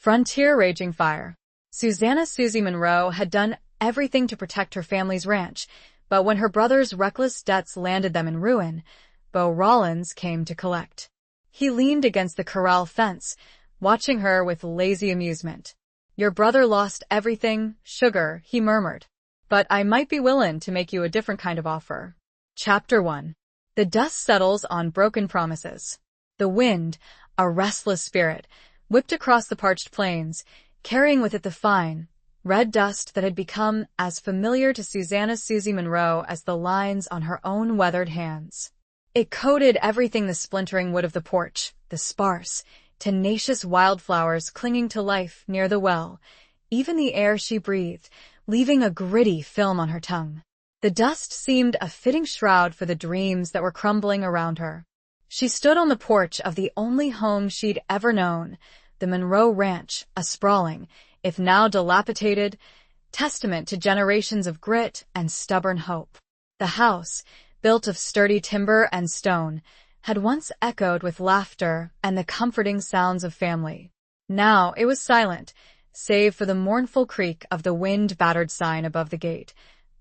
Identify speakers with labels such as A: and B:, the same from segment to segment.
A: Frontier raging fire. Susanna Susie Monroe had done everything to protect her family's ranch, but when her brother's reckless debts landed them in ruin, Beau Rollins came to collect. He leaned against the corral fence, watching her with lazy amusement. "Your brother lost everything, sugar," he murmured. "But I might be willing to make you a different kind of offer." Chapter 1. The dust settles on broken promises. The wind, a restless spirit, whipped across the parched plains, carrying with it the fine, red dust that had become as familiar to Susanna Susie Monroe as the lines on her own weathered hands. It coated everything: the splintering wood of the porch, the sparse, tenacious wildflowers clinging to life near the well, even the air she breathed, leaving a gritty film on her tongue. The dust seemed a fitting shroud for the dreams that were crumbling around her. She stood on the porch of the only home she'd ever known, the Monroe Ranch, a sprawling, if now dilapidated, testament to generations of grit and stubborn hope. The house, built of sturdy timber and stone, had once echoed with laughter and the comforting sounds of family. Now it was silent, save for the mournful creak of the wind-battered sign above the gate.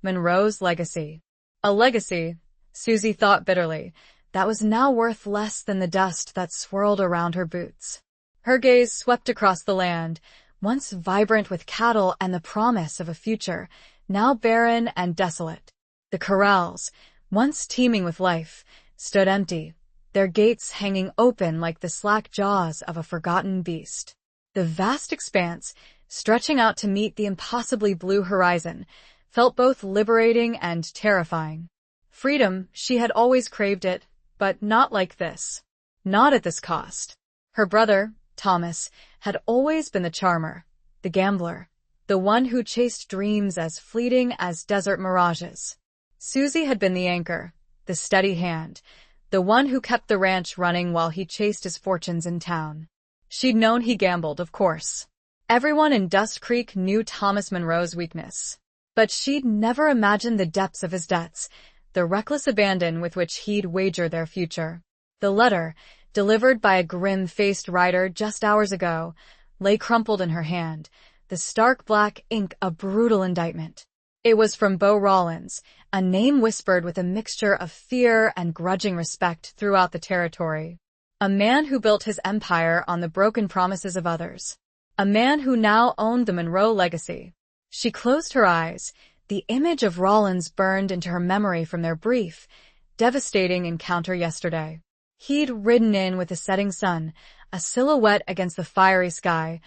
A: Monroe's legacy. A legacy, Susie thought bitterly, that was now worth less than the dust that swirled around her boots. Her gaze swept across the land, once vibrant with cattle and the promise of a future, now barren and desolate. The corrals, once teeming with life, stood empty, their gates hanging open like the slack jaws of a forgotten beast. The vast expanse, stretching out to meet the impossibly blue horizon, felt both liberating and terrifying. Freedom, she had always craved it, but not like this. Not at this cost. Her brother, Thomas, had always been the charmer, the gambler, the one who chased dreams as fleeting as desert mirages. Susie had been the anchor, the steady hand, the one who kept the ranch running while he chased his fortunes in town. She'd known he gambled, of course. Everyone in Dust Creek knew Thomas Monroe's weakness. But she'd never imagined the depths of his debts, the reckless abandon with which he'd wager their future. The letter, delivered by a grim-faced rider just hours ago, lay crumpled in her hand, the stark black ink a brutal indictment. It was from Beau Rollins, a name whispered with a mixture of fear and grudging respect throughout the territory. A man who built his empire on the broken promises of others. A man who now owned the Monroe legacy. She closed her eyes. The image of Rollins burned into her memory from their brief, devastating encounter yesterday. He'd ridden in with the setting sun, a silhouette against the fiery sky,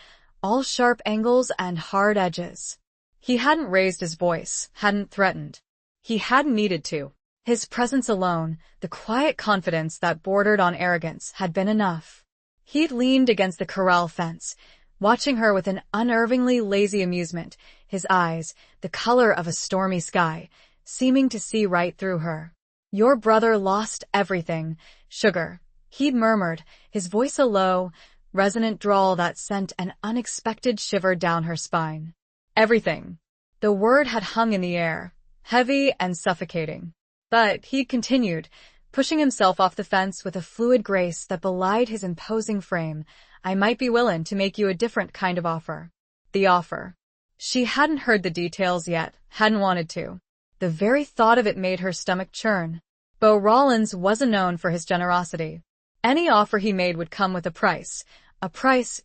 A: all sharp angles and hard edges. He hadn't raised his voice, hadn't threatened. He hadn't needed to. His presence alone, the quiet confidence that bordered on arrogance, had been enough. He'd leaned against the corral fence, watching her with an unnervingly lazy amusement, his eyes, the color of a stormy sky, seeming to see right through her. "Your brother lost everything, sugar," he'd murmured, his voice a low, resonant drawl that sent an unexpected shiver down her spine. Everything. The word had hung in the air, heavy and suffocating. But he continued, pushing himself off the fence with a fluid grace that belied his imposing frame. "I might be willing to make you a different kind of offer." The offer. She hadn't heard the details yet, hadn't wanted to. The very thought of it made her stomach churn. Beau Rollins wasn't known for his generosity. Any offer he made would come with a price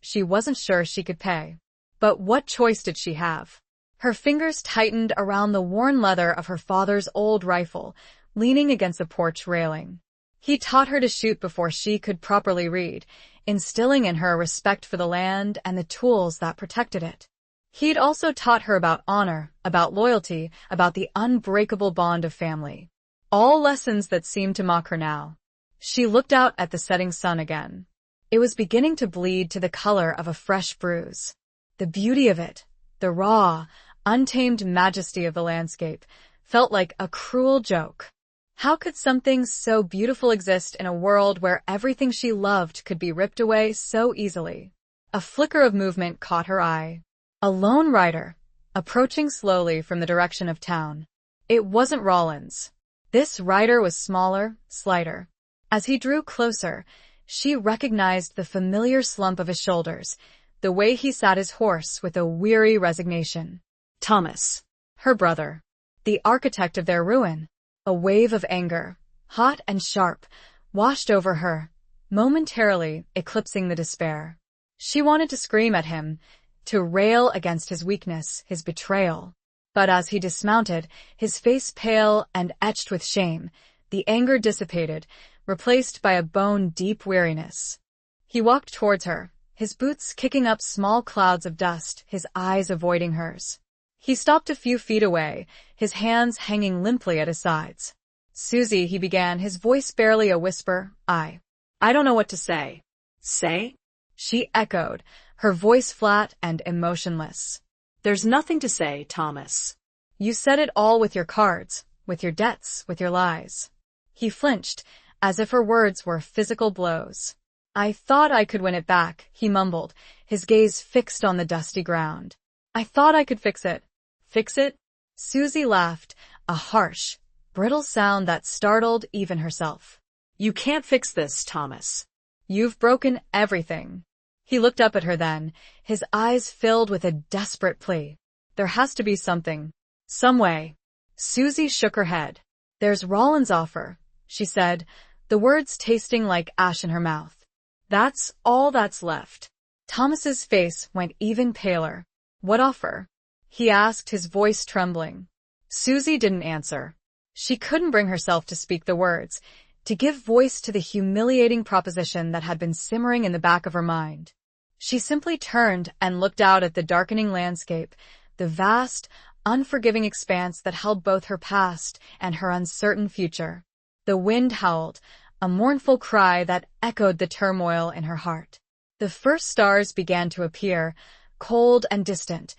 A: she wasn't sure she could pay. But what choice did she have? Her fingers tightened around the worn leather of her father's old rifle, leaning against the porch railing. He taught her to shoot before she could properly read, instilling in her respect for the land and the tools that protected it. He'd also taught her about honor, about loyalty, about the unbreakable bond of family. All lessons that seemed to mock her now. She looked out at the setting sun again. It was beginning to bleed to the color of a fresh bruise. The beauty of it, the raw, untamed majesty of the landscape, felt like a cruel joke. How could something so beautiful exist in a world where everything she loved could be ripped away so easily? A flicker of movement caught her eye. A lone rider, approaching slowly from the direction of town. It wasn't Rollins. This rider was smaller, slighter. As he drew closer, she recognized the familiar slump of his shoulders, the way he sat his horse with a weary resignation. Thomas, her brother, the architect of their ruin. A wave of anger, hot and sharp, washed over her, momentarily eclipsing the despair. She wanted to scream at him, to rail against his weakness, his betrayal. But as he dismounted, his face pale and etched with shame, the anger dissipated, replaced by a bone-deep weariness. He walked towards her, his boots kicking up small clouds of dust, his eyes avoiding hers. He stopped a few feet away, his hands hanging limply at his sides. "Susie," he began, his voice barely a whisper. I don't know what to say." "Say?" she echoed, her voice flat and emotionless.
B: "There's nothing to say, Thomas."
A: "You said it all with your cards, with your debts, with your lies." He flinched, as if her words were physical blows. "I thought I could win it back," he mumbled, his gaze fixed on the dusty ground. "I thought I could fix it." "Fix it?" Susie laughed, a harsh, brittle sound that startled even herself.
B: "You can't fix this, Thomas."
A: "You've broken everything." He looked up at her then, his eyes filled with a desperate plea. "There has to be something. Some way." Susie shook her head. "There's Rollins' offer," she said, the words tasting like ash in her mouth. "That's all that's left." Thomas's face went even paler. "What offer?" he asked, his voice trembling. Susie didn't answer. She couldn't bring herself to speak the words, to give voice to the humiliating proposition that had been simmering in the back of her mind. She simply turned and looked out at the darkening landscape, the vast, unforgiving expanse that held both her past and her uncertain future. The wind howled, a mournful cry that echoed the turmoil in her heart. The first stars began to appear, cold and distant,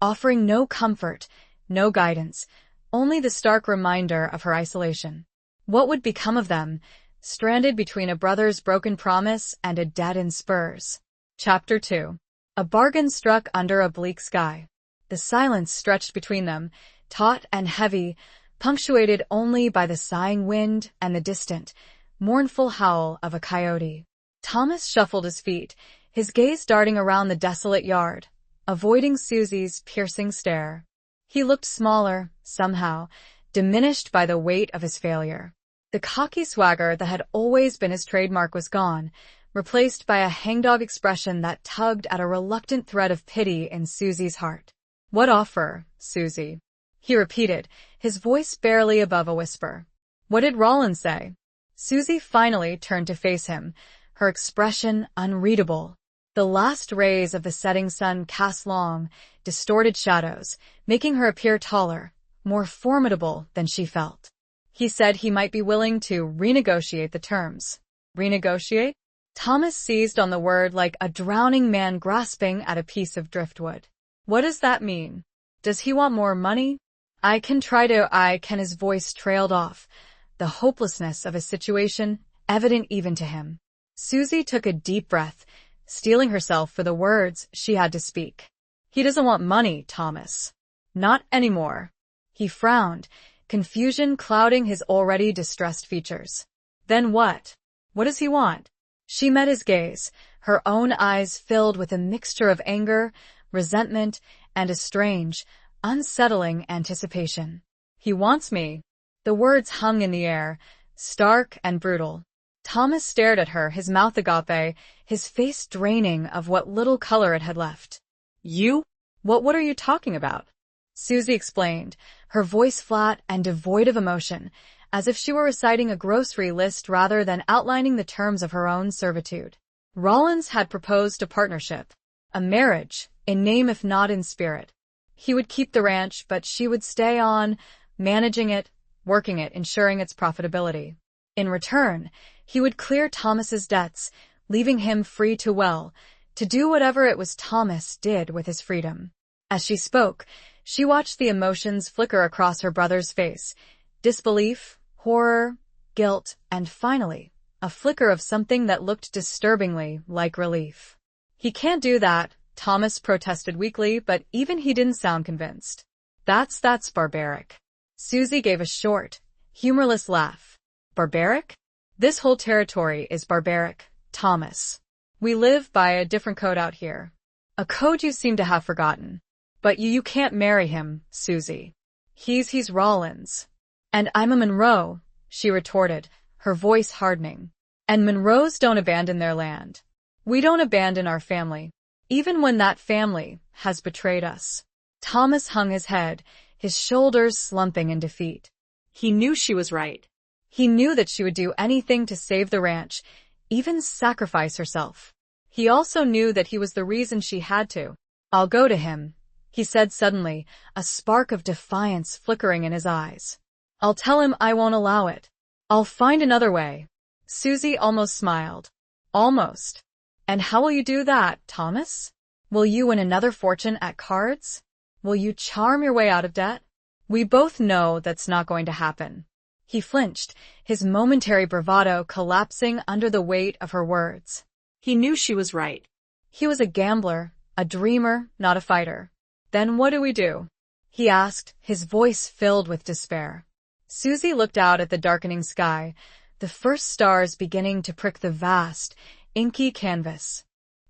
A: offering no comfort, no guidance, only the stark reminder of her isolation. What would become of them, stranded between a brother's broken promise and a debt in spurs? Chapter 2. A bargain struck under a bleak sky. The silence stretched between them, taut and heavy, punctuated only by the sighing wind and the distant, mournful howl of a coyote. Thomas shuffled his feet, his gaze darting around the desolate yard, avoiding Susie's piercing stare. He looked smaller, somehow, diminished by the weight of his failure. The cocky swagger that had always been his trademark was gone, replaced by a hangdog expression that tugged at a reluctant thread of pity in Susie's heart. "What offer, Susie?" he repeated, his voice barely above a whisper. "What did Rollins say?" Susie finally turned to face him, her expression unreadable. The last rays of the setting sun cast long, distorted shadows, making her appear taller, more formidable than she felt. "He said he might be willing to renegotiate the terms." "Renegotiate?" Thomas seized on the word like a drowning man grasping at a piece of driftwood. "What does that mean? Does he want more money?" I can, his voice trailed off, the hopelessness of his situation evident even to him. Susie took a deep breath, steeling herself for the words she had to speak. "He doesn't want money, Thomas. Not anymore." He frowned, confusion clouding his already distressed features. "Then what? What does he want?" She met his gaze, her own eyes filled with a mixture of anger, resentment, and a strange, unsettling anticipation. "He wants me." The words hung in the air, stark and brutal. Thomas stared at her, his mouth agape, his face draining of what little color it had left. "You? What are you talking about?" Susie explained, her voice flat and devoid of emotion, as if she were reciting a grocery list rather than outlining the terms of her own servitude. Rollins had proposed a partnership, a marriage, in name if not in spirit. He would keep the ranch, but she would stay on, managing it, working it, ensuring its profitability. In return, he would clear Thomas's debts, leaving him free to do whatever it was Thomas did with his freedom. As she spoke, she watched the emotions flicker across her brother's face. Disbelief, horror, guilt, and finally, a flicker of something that looked disturbingly like relief. "He can't do that," Thomas protested weakly, but even he didn't sound convinced. That's barbaric." Susie gave a short, humorless laugh. "Barbaric? This whole territory is barbaric, Thomas. We live by a different code out here." A code you seem to have forgotten. But you can't marry him, Susie. He's Rollins. And I'm a Monroe, she retorted, her voice hardening. And Monroes don't abandon their land. We don't abandon our family, even when that family has betrayed us. Thomas hung his head, his shoulders slumping in defeat.
B: He knew she was right.
A: He knew that she would do anything to save the ranch, even sacrifice herself. He also knew that he was the reason she had to. I'll go to him, he said suddenly, a spark of defiance flickering in his eyes. I'll tell him I won't allow it. I'll find another way. Susie almost smiled. Almost. And how will you do that, Thomas? Will you win another fortune at cards? Will you charm your way out of debt? We both know that's not going to happen. He flinched, his momentary bravado collapsing under the weight of her words.
B: He knew she was right.
A: He was a gambler, a dreamer, not a fighter. Then what do we do? He asked, his voice filled with despair. Susie looked out at the darkening sky, the first stars beginning to prick the vast, inky canvas.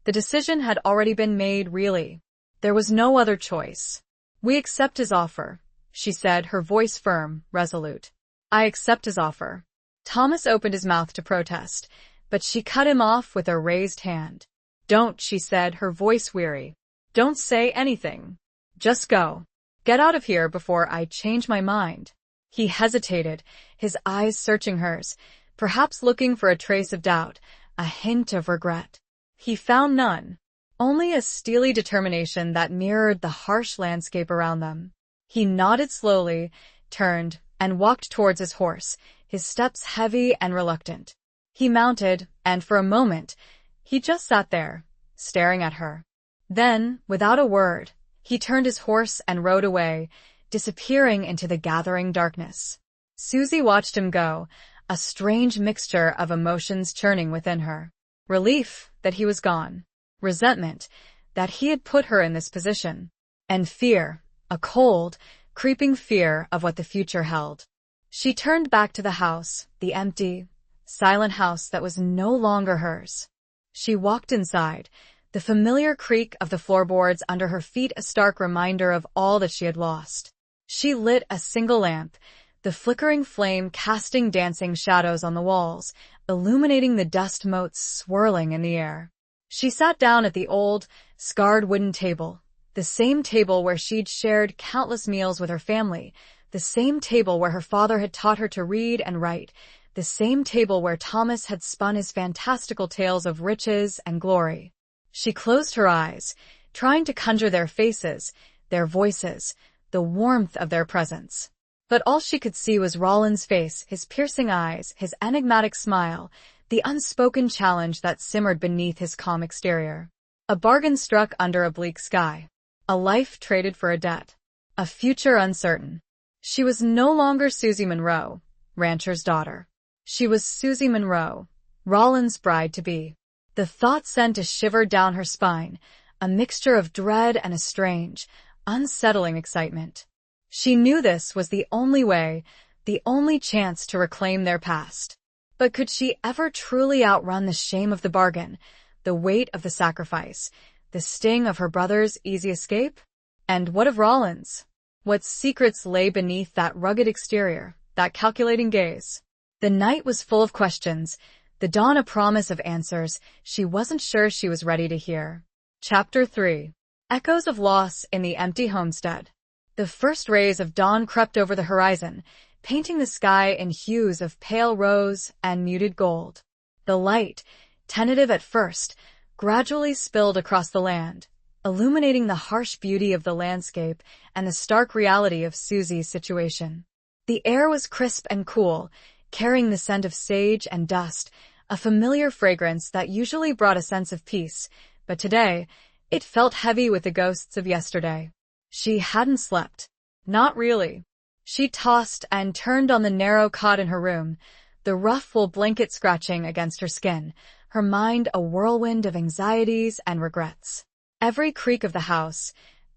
A: The decision had already been made, really. There was no other choice. We accept his offer, she said, her voice firm, resolute. I accept his offer. Thomas opened his mouth to protest, but she cut him off with a raised hand. Don't, she said, her voice weary. Don't say anything. Just go. Get out of here before I change my mind. He hesitated, his eyes searching hers, perhaps looking for a trace of doubt, a hint of regret. He found none, only a steely determination that mirrored the harsh landscape around them. He nodded slowly, turned, and walked towards his horse, his steps heavy and reluctant. He mounted, and for a moment, he just sat there, staring at her. Then, without a word, he turned his horse and rode away, disappearing into the gathering darkness. Susie watched him go, a strange mixture of emotions churning within her. Relief that he was gone, resentment that he had put her in this position, and fear, a cold, creeping fear of what the future held. She turned back to the house, the empty, silent house that was no longer hers. She walked inside, the familiar creak of the floorboards under her feet a stark reminder of all that she had lost. She lit a single lamp, the flickering flame casting dancing shadows on the walls, illuminating the dust motes swirling in the air. She sat down at the old, scarred wooden table, the same table where she'd shared countless meals with her family, the same table where her father had taught her to read and write, the same table where Thomas had spun his fantastical tales of riches and glory. She closed her eyes, trying to conjure their faces, their voices, the warmth of their presence. But all she could see was Rollins' face, his piercing eyes, his enigmatic smile, the unspoken challenge that simmered beneath his calm exterior. A bargain struck under a bleak sky. A life traded for a debt. A future uncertain. She was no longer Susie Monroe, rancher's daughter. She was Susie Monroe, Rollins' bride-to-be. The thought sent a shiver down her spine, a mixture of dread and a strange, unsettling excitement. She knew this was the only way, the only chance to reclaim their past. But could she ever truly outrun the shame of the bargain, the weight of the sacrifice, the sting of her brother's easy escape? And what of Rollins? What secrets lay beneath that rugged exterior, that calculating gaze? The night was full of questions, the dawn a promise of answers she wasn't sure she was ready to hear. Chapter 3. Echoes of Loss in the Empty Homestead. The first rays of dawn crept over the horizon, painting the sky in hues of pale rose and muted gold. The light, tentative at first, gradually spilled across the land, illuminating the harsh beauty of the landscape and the stark reality of Susie's situation. The air was crisp and cool, carrying the scent of sage and dust, a familiar fragrance that usually brought a sense of peace, but today, it felt heavy with the ghosts of yesterday. She hadn't slept. Not really. She tossed and turned on the narrow cot in her room, the rough wool blanket scratching against her skin, her mind a whirlwind of anxieties and regrets. Every creak of the house,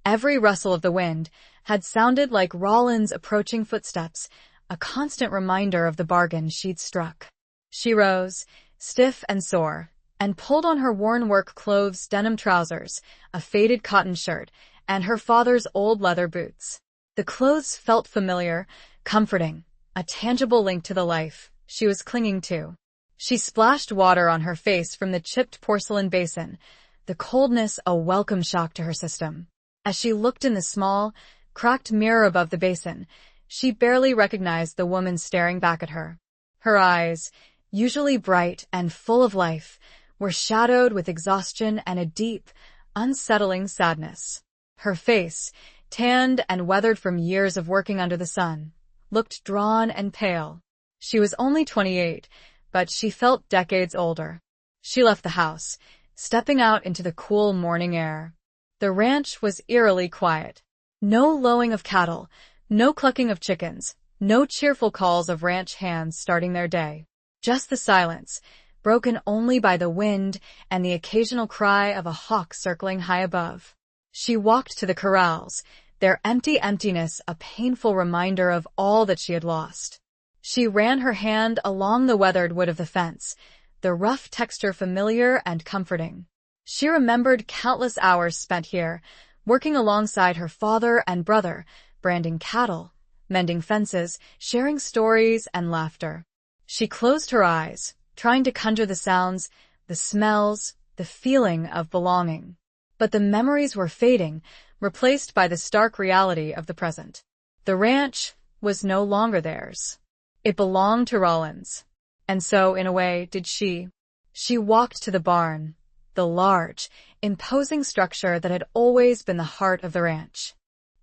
A: every rustle of the wind, had sounded like Rollins' approaching footsteps, a constant reminder of the bargain she'd struck. She rose, stiff and sore, and pulled on her worn work clothes, denim trousers, a faded cotton shirt, and her father's old leather boots. The clothes felt familiar, comforting, a tangible link to the life she was clinging to. She splashed water on her face from the chipped porcelain basin, the coldness a welcome shock to her system. As she looked in the small, cracked mirror above the basin, she barely recognized the woman staring back at her. Her eyes, usually bright and full of life, were shadowed with exhaustion and a deep, unsettling sadness. Her face, tanned and weathered from years of working under the sun, looked drawn and pale. She was only 28, but she felt decades older. She left the house, stepping out into the cool morning air. The ranch was eerily quiet. No lowing of cattle, no clucking of chickens, no cheerful calls of ranch hands starting their day. Just the silence, broken only by the wind and the occasional cry of a hawk circling high above. She walked to the corrals, their empty emptiness a painful reminder of all that she had lost. She ran her hand along the weathered wood of the fence, the rough texture familiar and comforting. She remembered countless hours spent here, working alongside her father and brother, branding cattle, mending fences, sharing stories and laughter. She closed her eyes, trying to conjure the sounds, the smells, the feeling of belonging. But the memories were fading, replaced by the stark reality of the present. The ranch was no longer theirs. It belonged to Rollins. And so, in a way, did she. She walked to the barn, the large, imposing structure that had always been the heart of the ranch.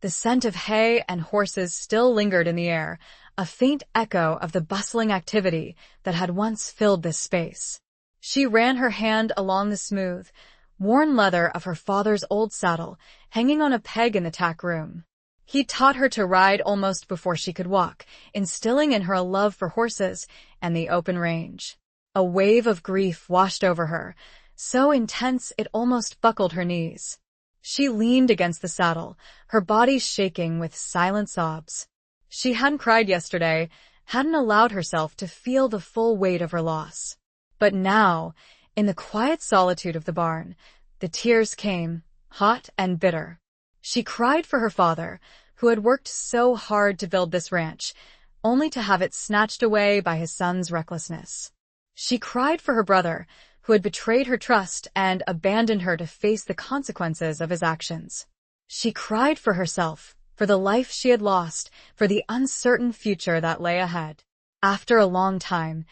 A: The scent of hay and horses still lingered in the air, a faint echo of the bustling activity that had once filled this space. She ran her hand along the smooth, worn leather of her father's old saddle, hanging on a peg in the tack room. He taught her to ride almost before she could walk, instilling in her a love for horses and the open range. A wave of grief washed over her, so intense it almost buckled her knees. She leaned against the saddle, her body shaking with silent sobs. She hadn't cried yesterday, hadn't allowed herself to feel the full weight of her loss. But now, in the quiet solitude of the barn, the tears came, hot and bitter. She cried for her father, who had worked so hard to build this ranch, only to have it snatched away by his son's recklessness. She cried for her brother, who had betrayed her trust and abandoned her to face the consequences of his actions. She cried for herself, for the life she had lost, for the uncertain future that lay ahead. After a long time,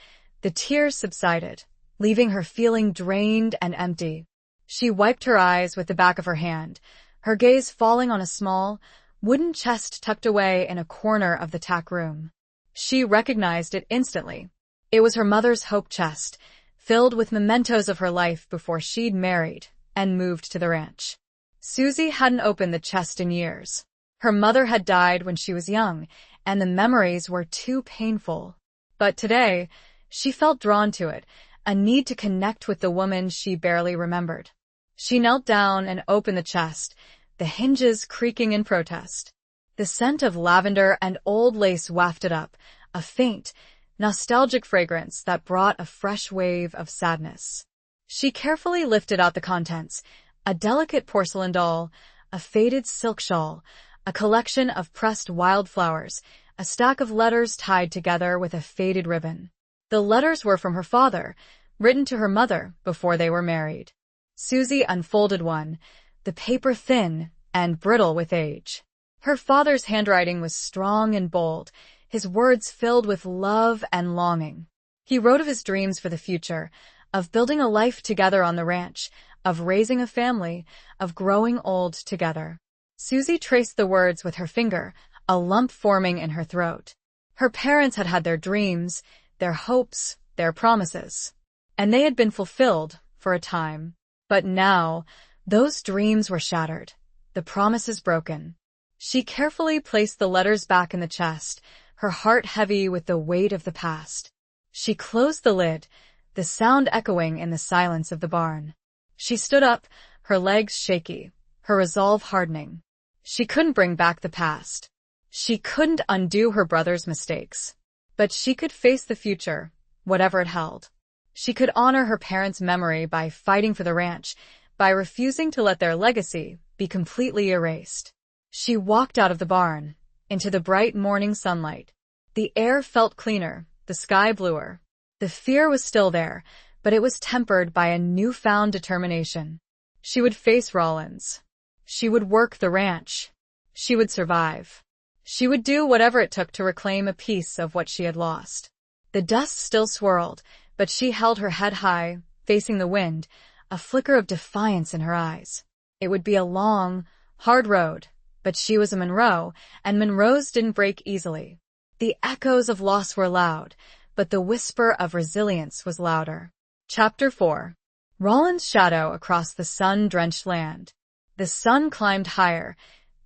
A: the tears subsided, leaving her feeling drained and empty. She wiped her eyes with the back of her hand, her gaze falling on a small, wooden chest tucked away in a corner of the tack room. She recognized it instantly. It was her mother's hope chest, filled with mementos of her life before she'd married and moved to the ranch. Susie hadn't opened the chest in years. Her mother had died when she was young, and the memories were too painful. But today, she felt drawn to it, a need to connect with the woman she barely remembered. She knelt down and opened the chest, the hinges creaking in protest. The scent of lavender and old lace wafted up, a faint, nostalgic fragrance that brought a fresh wave of sadness. She carefully lifted out the contents, a delicate porcelain doll, a faded silk shawl, a collection of pressed wildflowers, a stack of letters tied together with a faded ribbon. The letters were from her father, written to her mother before they were married. Susie unfolded one, the paper thin and brittle with age. Her father's handwriting was strong and bold, his words filled with love and longing. He wrote of his dreams for the future, of building a life together on the ranch, of raising a family, of growing old together. Susie traced the words with her finger, a lump forming in her throat. Her parents had had their dreams, their hopes, their promises. And they had been fulfilled for a time. But now, those dreams were shattered, the promises broken. She carefully placed the letters back in the chest, her heart heavy with the weight of the past. She closed the lid, the sound echoing in the silence of the barn. She stood up, her legs shaky, her resolve hardening. She couldn't bring back the past. She couldn't undo her brother's mistakes. But she could face the future, whatever it held. She could honor her parents' memory by fighting for the ranch, by refusing to let their legacy be completely erased. She walked out of the barn, into the bright morning sunlight. The air felt cleaner, the sky bluer. The fear was still there, but it was tempered by a newfound determination. She would face Rollins. She would work the ranch. She would survive. She would do whatever it took to reclaim a piece of what she had lost. The dust still swirled, but she held her head high, facing the wind, a flicker of defiance in her eyes. It would be a long, hard road, but she was a Monroe, and Monroes didn't break easily. The echoes of loss were loud, but the whisper of resilience was louder. Chapter 4. Rollins' shadow across the sun-drenched land. The sun climbed higher,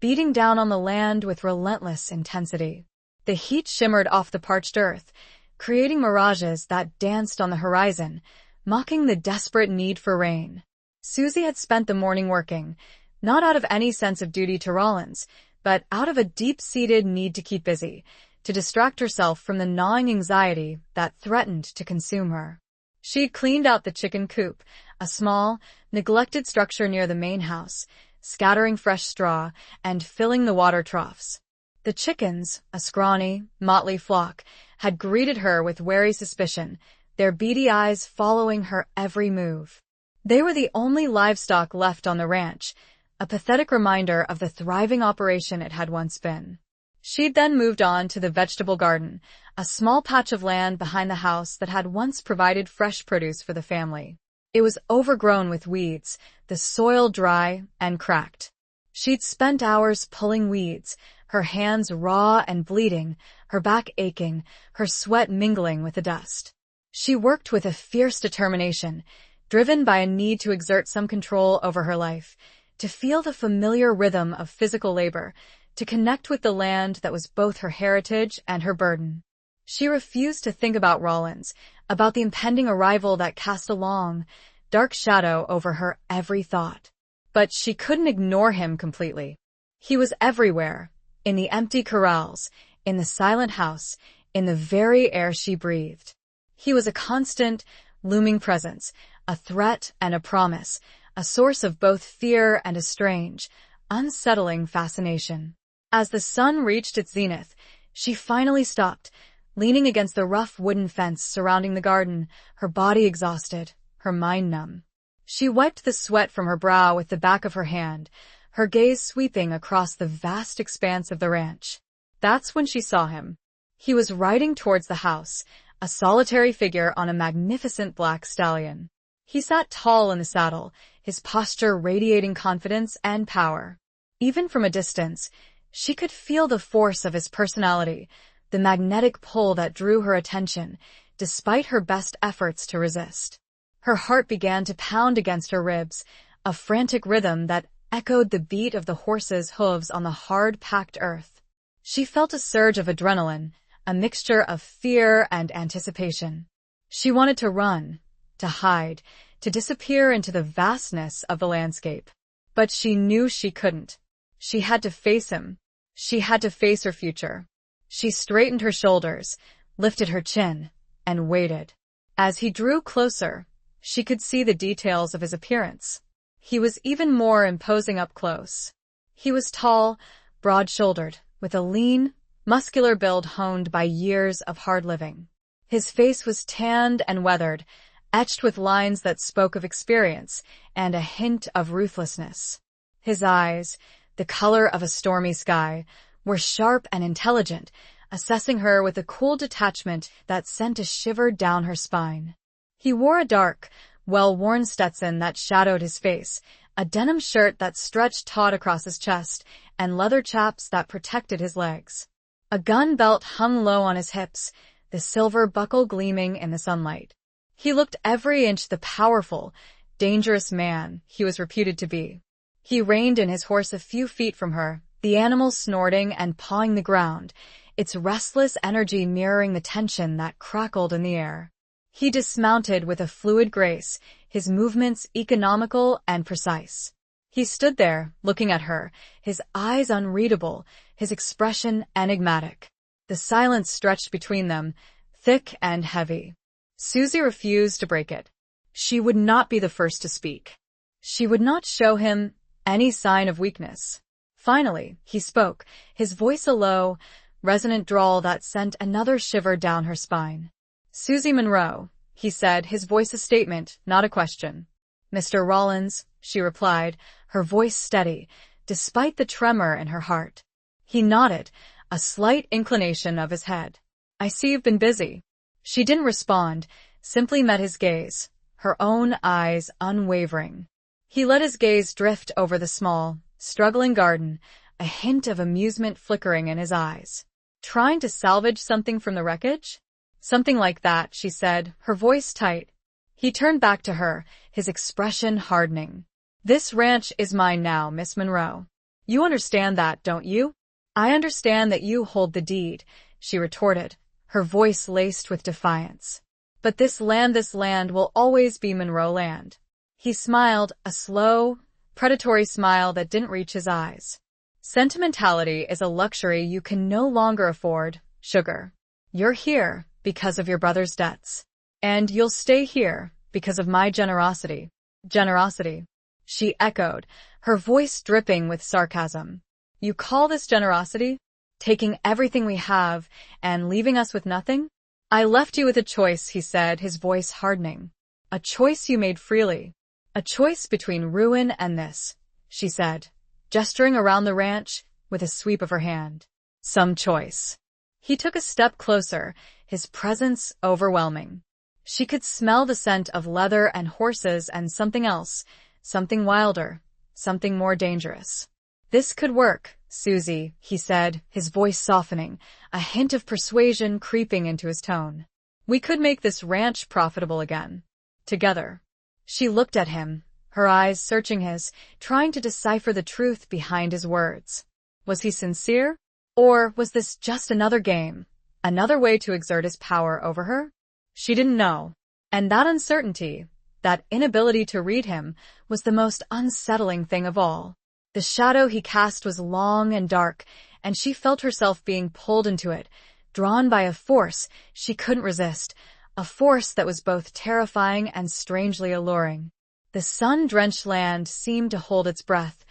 A: beating down on the land with relentless intensity. The heat shimmered off the parched earth, creating mirages that danced on the horizon, mocking the desperate need for rain. Susie had spent the morning working, not out of any sense of duty to Rollins, but out of a deep-seated need to keep busy, to distract herself from the gnawing anxiety that threatened to consume her. She'd cleaned out the chicken coop, a small, neglected structure near the main house, scattering fresh straw and filling the water troughs. The chickens, a scrawny, motley flock, had greeted her with wary suspicion, their beady eyes following her every move. They were the only livestock left on the ranch, a pathetic reminder of the thriving operation it had once been. She'd then moved on to the vegetable garden, a small patch of land behind the house that had once provided fresh produce for the family. It was overgrown with weeds, the soil dry and cracked. She'd spent hours pulling weeds, her hands raw and bleeding, her back aching, her sweat mingling with the dust. She worked with a fierce determination, driven by a need to exert some control over her life, to feel the familiar rhythm of physical labor, to connect with the land that was both her heritage and her burden. She refused to think about Rollins, about the impending arrival that cast a long, dark shadow over her every thought. But she couldn't ignore him completely. He was everywhere, in the empty corrals, in the silent house, in the very air she breathed. He was a constant, looming presence, a threat and a promise, a source of both fear and a strange, unsettling fascination. As the sun reached its zenith, she finally stopped, leaning against the rough wooden fence surrounding the garden, her body exhausted, her mind numb. She wiped the sweat from her brow with the back of her hand, her gaze sweeping across the vast expanse of the ranch. That's when she saw him. He was riding towards the house, a solitary figure on a magnificent black stallion. He sat tall in the saddle, his posture radiating confidence and power. Even from a distance, she could feel the force of his personality, the magnetic pull that drew her attention, despite her best efforts to resist. Her heart began to pound against her ribs, a frantic rhythm that echoed the beat of the horse's hooves on the hard, packed earth. She felt a surge of adrenaline, a mixture of fear and anticipation. She wanted to run, to hide, to disappear into the vastness of the landscape. But she knew she couldn't. She had to face him. She had to face her future. She straightened her shoulders, lifted her chin, and waited. As he drew closer, she could see the details of his appearance. He was even more imposing up close. He was tall, broad-shouldered, with a lean, muscular build honed by years of hard living. His face was tanned and weathered, etched with lines that spoke of experience and a hint of ruthlessness. His eyes, the color of a stormy sky, were sharp and intelligent, assessing her with a cool detachment that sent a shiver down her spine. He wore a dark, well-worn Stetson that shadowed his face, a denim shirt that stretched taut across his chest, and leather chaps that protected his legs. A gun belt hung low on his hips, the silver buckle gleaming in the sunlight. He looked every inch the powerful, dangerous man he was reputed to be. He reined in his horse a few feet from her, the animal snorting and pawing the ground, its restless energy mirroring the tension that crackled in the air. He dismounted with a fluid grace, his movements economical and precise. He stood there, looking at her, his eyes unreadable, his expression enigmatic. The silence stretched between them, thick and heavy. Susie refused to break it. She would not be the first to speak. She would not show him any sign of weakness. Finally, he spoke, his voice a low, resonant drawl that sent another shiver down her spine. "Susie Monroe," he said, his voice a statement, not a question. "Mr. Rollins," she replied, her voice steady, despite the tremor in her heart. He nodded, a slight inclination of his head. "I see you've been busy." She didn't respond, simply met his gaze, her own eyes unwavering. He let his gaze drift over the small, struggling garden, a hint of amusement flickering in his eyes. "Trying to salvage something from the wreckage?" "Something like that," she said, her voice tight. He turned back to her, his expression hardening. "This ranch is mine now, Miss Monroe. You understand that, don't you?" "I understand that you hold the deed," she retorted, her voice laced with defiance. "But this land will always be Monroe land." He smiled, a slow, predatory smile that didn't reach his eyes. "Sentimentality is a luxury you can no longer afford, sugar. You're here because of your brother's debts. And you'll stay here because of my generosity." "Generosity?" she echoed, her voice dripping with sarcasm. "You call this generosity? Taking everything we have and leaving us with nothing?" "I left you with a choice," he said, his voice hardening. "A choice you made freely. A choice between ruin and this," she said, gesturing around the ranch with a sweep of her hand. "Some choice." He took a step closer, his presence overwhelming. She could smell the scent of leather and horses and something else, something wilder, something more dangerous. "This could work, Susie," he said, his voice softening, a hint of persuasion creeping into his tone. "We could make this ranch profitable again. Together." She looked at him, her eyes searching his, trying to decipher the truth behind his words. Was he sincere? Or was this just another game, another way to exert his power over her? She didn't know. And that uncertainty, that inability to read him, was the most unsettling thing of all. The shadow he cast was long and dark, and she felt herself being pulled into it, drawn by a force she couldn't resist, a force that was both terrifying and strangely alluring. The sun-drenched land seemed to hold its breath,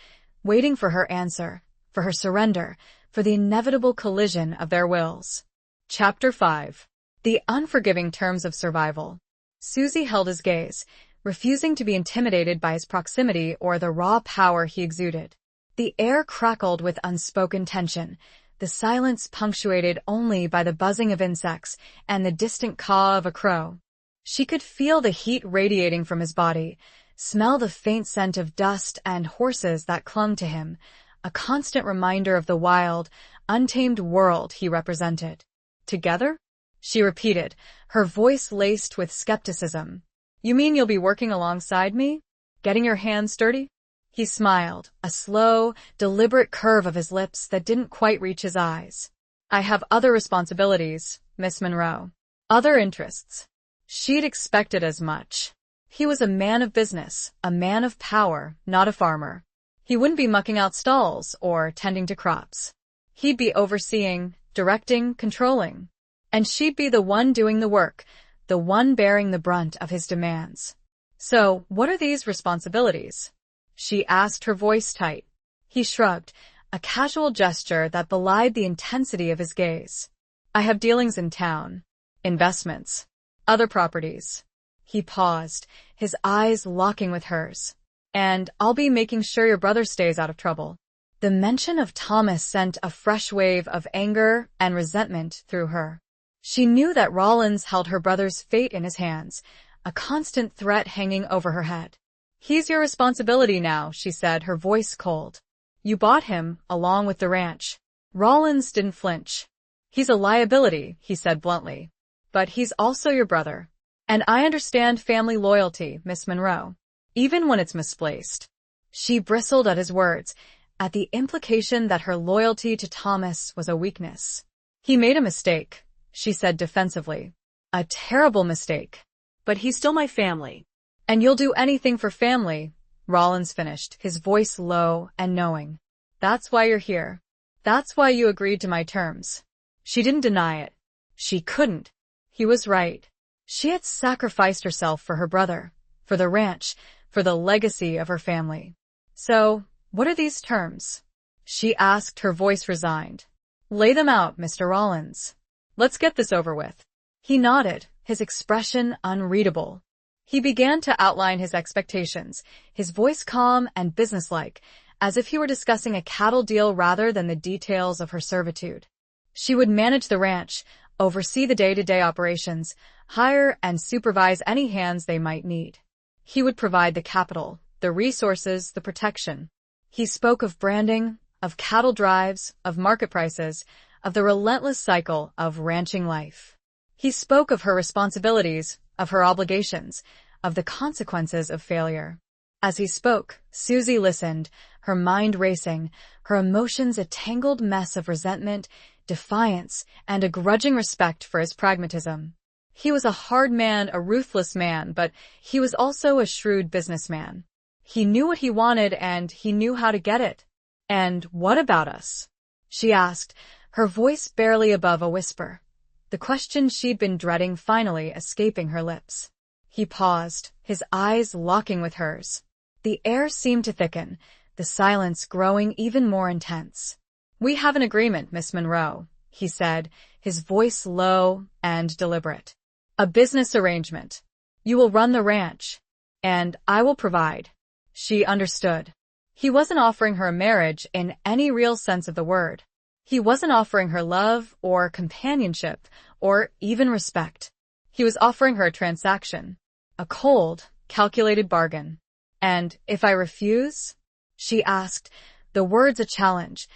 A: waiting for her answer, for her surrender, for the inevitable collision of their wills. Chapter 5. The Unforgiving Terms of Survival. Susie held his gaze, refusing to be intimidated by his proximity or the raw power he exuded. The air crackled with unspoken tension, the silence punctuated only by the buzzing of insects and the distant caw of a crow. She could feel the heat radiating from his body, smell the faint scent of dust and horses that clung to him, a constant reminder of the wild, untamed world he represented. "Together?" she repeated, her voice laced with skepticism. "You mean you'll be working alongside me? Getting your hands dirty?" He smiled, a slow, deliberate curve of his lips that didn't quite reach his eyes. "I have other responsibilities, Miss Monroe. Other interests." She'd expected as much. He was a man of business, a man of power, not a farmer. He wouldn't be mucking out stalls or tending to crops. He'd be overseeing, directing, controlling. And she'd be the one doing the work, the one bearing the brunt of his demands. "So, what are these responsibilities?" she asked, her voice tight. He shrugged, a casual gesture that belied the intensity of his gaze. "I have dealings in town, investments, other properties." He paused, his eyes locking with hers. "And I'll be making sure your brother stays out of trouble." The mention of Thomas sent a fresh wave of anger and resentment through her. She knew that Rollins held her brother's fate in his hands, a constant threat hanging over her head. "He's your responsibility now," she said, her voice cold. "You bought him, along with the ranch." Rollins didn't flinch. "He's a liability," he said bluntly. "But he's also your brother. And I understand family loyalty, Miss Monroe, even when it's misplaced." She bristled at his words, at the implication that her loyalty to Thomas was a weakness. "He made a mistake," she said defensively. "A terrible mistake. But he's still my family." "And you'll do anything for family," Rollins finished, his voice low and knowing. "That's why you're here. That's why you agreed to my terms." She didn't deny it. She couldn't. He was right. She had sacrificed herself for her brother, for the ranch, for the legacy of her family. So, what are these terms? She asked, her voice resigned. Lay them out, Mr. Rollins. Let's get this over with. He nodded, his expression unreadable. He began to outline his expectations, his voice calm and businesslike, as if he were discussing a cattle deal rather than the details of her servitude. She would manage the ranch, oversee the day-to-day operations, hire and supervise any hands they might need. He would provide the capital, the resources, the protection. He spoke of branding, of cattle drives, of market prices, of the relentless cycle of ranching life. He spoke of her responsibilities, of her obligations, of the consequences of failure. As he spoke, Susie listened, her mind racing, her emotions a tangled mess of resentment, defiance, and a grudging respect for his pragmatism. He was a hard man, a ruthless man, but he was also a shrewd businessman. He knew what he wanted and he knew how to get it. And what about us? She asked, her voice barely above a whisper. The question she'd been dreading finally escaping her lips. He paused, his eyes locking with hers. The air seemed to thicken, the silence growing even more intense. We have an agreement, Miss Monroe, he said, his voice low and deliberate. A business arrangement. You will run the ranch, and I will provide. She understood. He wasn't offering her a marriage in any real sense of the word. He wasn't offering her love or companionship or even respect. He was offering her a transaction, a cold, calculated bargain. And if I refuse? She asked, the words a challenge,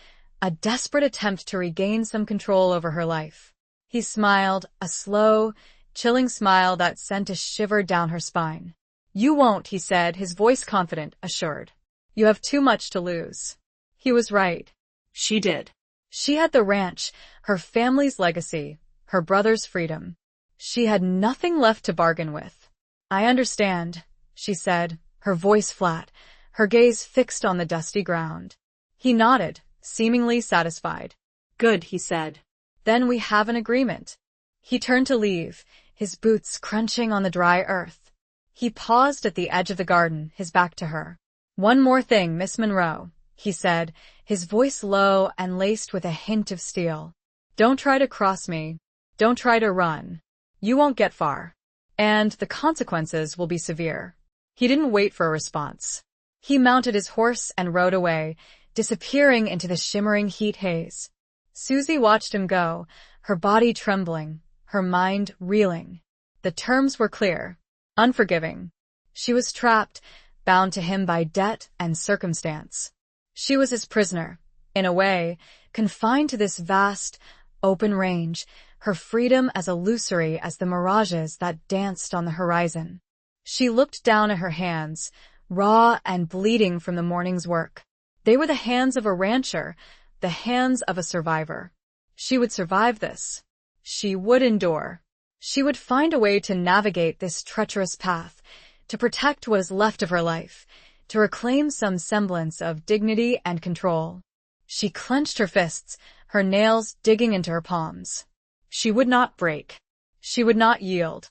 A: a desperate attempt to regain some control over her life. He smiled, a slow, chilling smile that sent a shiver down her spine. You won't, he said, his voice confident, assured. You have too much to lose. He was right.
B: She did.
A: She had the ranch, her family's legacy, her brother's freedom. She had nothing left to bargain with. I understand, she said, her voice flat, her gaze fixed on the dusty ground. He nodded, seemingly satisfied.
B: Good, he said.
A: Then we have an agreement. He turned to leave, his boots crunching on the dry earth. He paused at the edge of the garden, his back to her. One more thing, Miss Monroe, he said, his voice low and laced with a hint of steel. Don't try to cross me. Don't try to run. You won't get far. And the consequences will be severe. He didn't wait for a response. He mounted his horse and rode away, disappearing into the shimmering heat haze. Susie watched him go, her body trembling, her mind reeling. The terms were clear, unforgiving. She was trapped, bound to him by debt and circumstance. She was his prisoner, in a way, confined to this vast, open range, her freedom as illusory as the mirages that danced on the horizon. She looked down at her hands, raw and bleeding from the morning's work. They were the hands of a rancher, the hands of a survivor. She would survive this. She would endure. She would find a way to navigate this treacherous path, to protect what is left of her life, to reclaim some semblance of dignity and control. She clenched her fists, her nails digging into her palms. She would not break. She would not yield.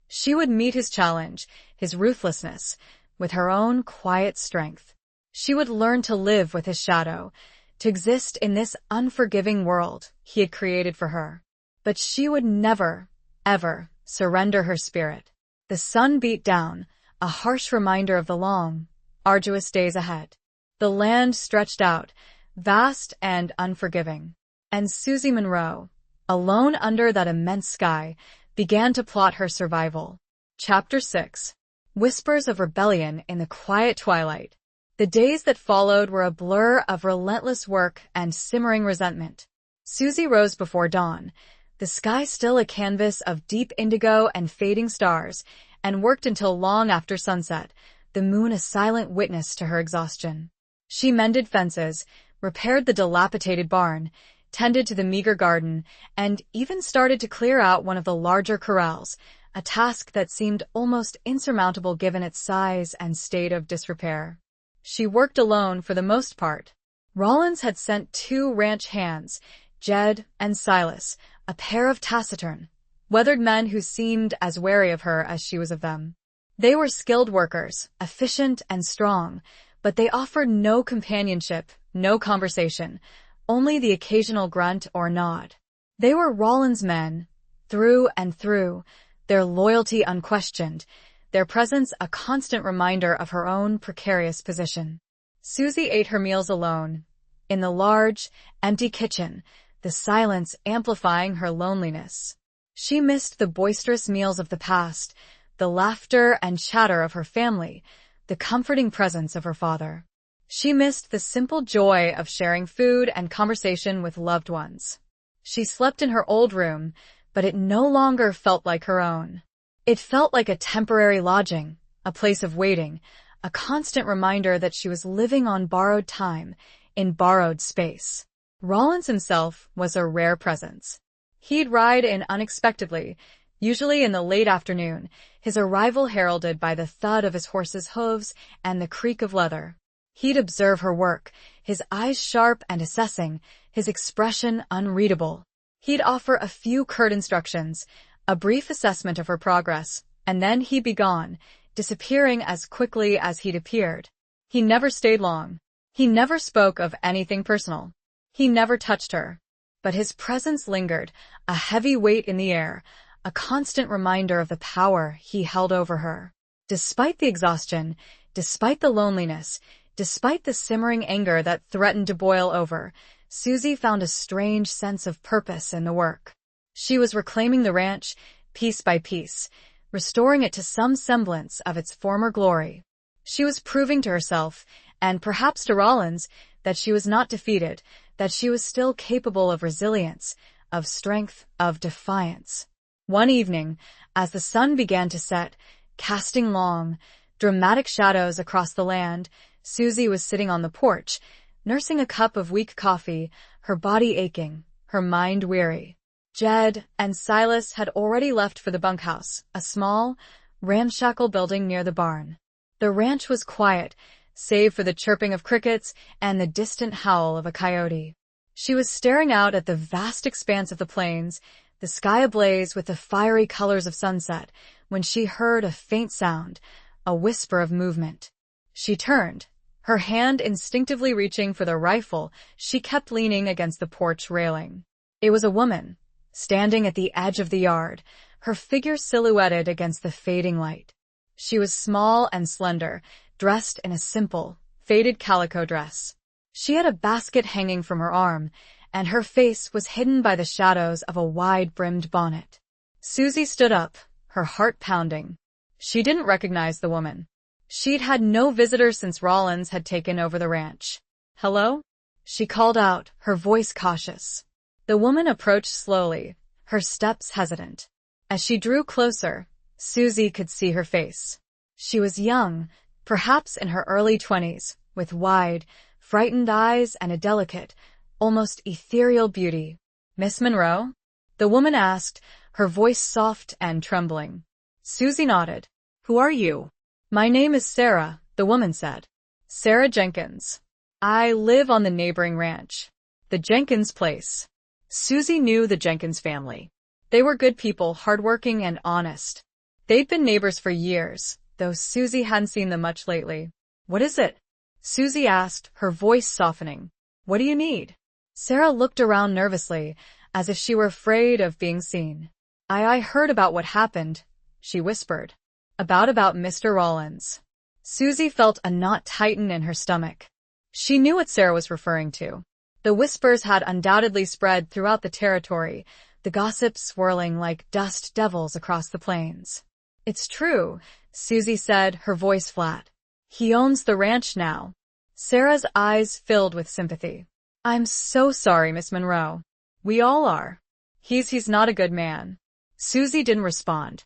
A: She would meet his challenge, his ruthlessness, with her own quiet strength. She would learn to live with his shadow, to exist in this unforgiving world he had created for her. But she would never, ever surrender her spirit. The sun beat down, a harsh reminder of the long, arduous days ahead. The land stretched out, vast and unforgiving. And Susie Monroe, alone under that immense sky, began to plot her survival. Chapter 6. Whispers of rebellion in the quiet twilight. The days that followed were a blur of relentless work and simmering resentment. Susie rose before dawn, the sky still a canvas of deep indigo and fading stars, and worked until long after sunset, the moon a silent witness to her exhaustion. She mended fences, repaired the dilapidated barn, tended to the meager garden, and even started to clear out one of the larger corrals, a task that seemed almost insurmountable given its size and state of disrepair. She worked alone for the most part. Rollins had sent 2 ranch hands, Jed and Silas, a pair of taciturn, weathered men who seemed as wary of her as she was of them. They were skilled workers, efficient and strong, but they offered no companionship, no conversation, only the occasional grunt or nod. They were Rollins' men, through and through, their loyalty unquestioned, their presence a constant reminder of her own precarious position. Susie ate her meals alone, in the large, empty kitchen, the silence amplifying her loneliness. She missed the boisterous meals of the past, the laughter and chatter of her family, the comforting presence of her father. She missed the simple joy of sharing food and conversation with loved ones. She slept in her old room, but it no longer felt like her own. It felt like a temporary lodging, a place of waiting, a constant reminder that she was living on borrowed time, in borrowed space. Rollins himself was a rare presence. He'd ride in unexpectedly, usually in the late afternoon, his arrival heralded by the thud of his horse's hooves and the creak of leather. He'd observe her work, his eyes sharp and assessing, his expression unreadable. He'd offer a few curt instructions, a brief assessment of her progress, and then he'd be gone, disappearing as quickly as he'd appeared. He never stayed long. He never spoke of anything personal. He never touched her. But his presence lingered, a heavy weight in the air, a constant reminder of the power he held over her. Despite the exhaustion, despite the loneliness, despite the simmering anger that threatened to boil over, Susie found a strange sense of purpose in the work. She was reclaiming the ranch, piece by piece, restoring it to some semblance of its former glory. She was proving to herself, and perhaps to Rollins, that she was not defeated, that she was still capable of resilience, of strength, of defiance. One evening, as the sun began to set, casting long, dramatic shadows across the land, Susie was sitting on the porch, nursing a cup of weak coffee, her body aching, her mind weary. Jed and Silas had already left for the bunkhouse, a small, ramshackle building near the barn. The ranch was quiet, save for the chirping of crickets and the distant howl of a coyote. She was staring out at the vast expanse of the plains, the sky ablaze with the fiery colors of sunset, when she heard a faint sound, a whisper of movement. She turned, her hand instinctively reaching for the rifle she kept leaning against the porch railing. It was a woman, standing at the edge of the yard, her figure silhouetted against the fading light. She was small and slender, dressed in a simple, faded calico dress. She had a basket hanging from her arm, and her face was hidden by the shadows of a wide-brimmed bonnet. Susie stood up, her heart pounding. She didn't recognize the woman. She'd had no visitors since Rollins had taken over the ranch. "Hello?" she called out, her voice cautious. The woman approached slowly, her steps hesitant. As she drew closer, Susie could see her face. She was young, perhaps in her early 20s, with wide, frightened eyes and a delicate, almost ethereal beauty. "Miss Monroe?" the woman asked, her voice soft and trembling. Susie nodded.
B: "Who are you?"
A: "My name is Sarah," the woman said. "Sarah Jenkins. I live on the neighboring ranch. The Jenkins place." Susie knew the Jenkins family. They were good people, hardworking and honest. They'd been neighbors for years, though Susie hadn't seen them much lately. "What is it?" Susie asked, her voice softening. "What do you need?" Sarah looked around nervously, as if she were afraid of being seen. I heard about what happened," she whispered. About Mr. Rollins." Susie felt a knot tighten in her stomach. She knew what Sarah was referring to. The whispers had undoubtedly spread throughout the territory, the gossip swirling like dust devils across the plains. "It's true," Susie said, her voice flat. "He owns the ranch now." Sarah's eyes filled with sympathy. "I'm so sorry, Miss Monroe. We all are. He's not a good man." Susie didn't respond.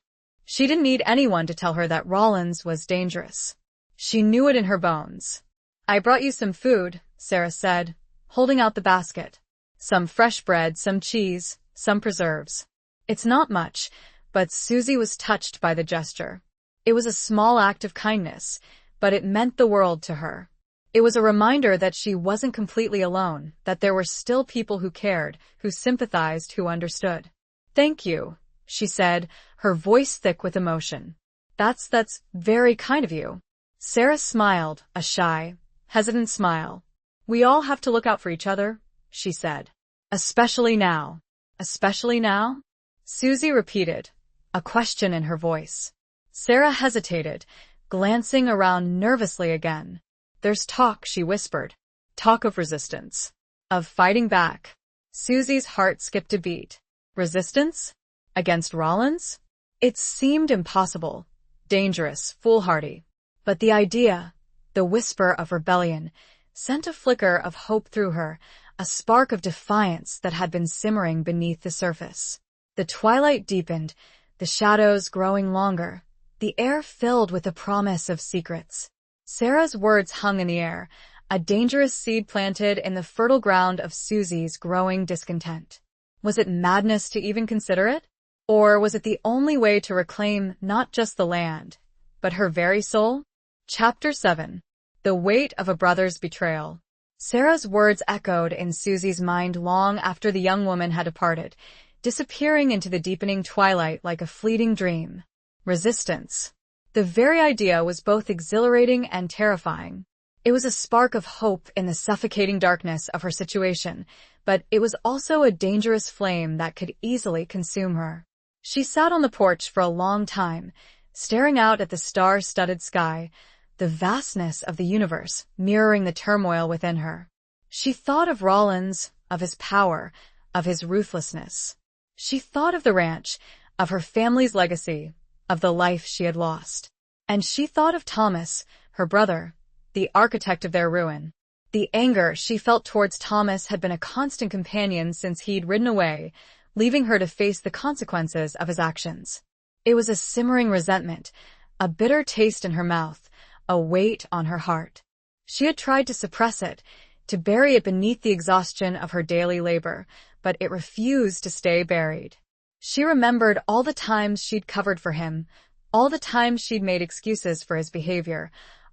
A: She didn't need anyone to tell her that Rollins was dangerous. She knew it in her bones. "I brought you some food," Sarah said, holding out the basket. "Some fresh bread, some cheese, some preserves." It's not much, but Susie was touched by the gesture. It was a small act of kindness, but it meant the world to her. It was a reminder that she wasn't completely alone, that there were still people who cared, who sympathized, who understood. "Thank you," she said, her voice thick with emotion. That's very kind of you. Sarah smiled, a shy, hesitant smile. We all have to look out for each other, she said. Especially now. Especially now? Susie repeated, a question in her voice. Sarah hesitated, glancing around nervously again. There's talk, she whispered. Talk of resistance. Of fighting back. Susie's heart skipped a beat. Resistance? Against Rollins? It seemed impossible, dangerous, foolhardy. But the idea, the whisper of rebellion, sent a flicker of hope through her, a spark of defiance that had been simmering beneath the surface. The twilight deepened, the shadows growing longer, the air filled with the promise of secrets. Sarah's words hung in the air, a dangerous seed planted in the fertile ground of Susie's growing discontent. Was it madness to even consider it? Or was it the only way to reclaim not just the land, but her very soul? Chapter 7. The Weight of a Brother's Betrayal. Sarah's words echoed in Susie's mind long after the young woman had departed, disappearing into the deepening twilight like a fleeting dream. Resistance. The very idea was both exhilarating and terrifying. It was a spark of hope in the suffocating darkness of her situation, but it was also a dangerous flame that could easily consume her. She sat on the porch for a long time, staring out at the star-studded sky, the vastness of the universe mirroring the turmoil within her. She thought of Rollins, of his power, of his ruthlessness. She thought of the ranch, of her family's legacy, of the life she had lost. And she thought of Thomas, her brother, the architect of their ruin. The anger she felt towards Thomas had been a constant companion since he'd ridden away, leaving her to face the consequences of his actions. It was a simmering resentment, a bitter taste in her mouth, a weight on her heart. She had tried to suppress it, to bury it beneath the exhaustion of her daily labor, but it refused to stay buried. She remembered all the times she'd covered for him, all the times she'd made excuses for his behavior,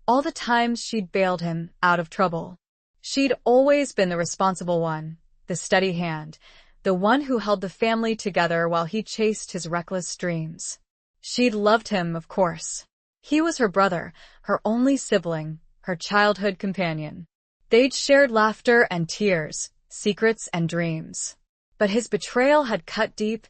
A: all the times she'd bailed him out of trouble. She'd always been the responsible one, the steady hand, the one who held the family together while he chased his reckless dreams. She'd loved him, of course. He was her brother, her only sibling, her childhood companion. They'd shared laughter and tears, secrets and dreams. But his betrayal had cut deep,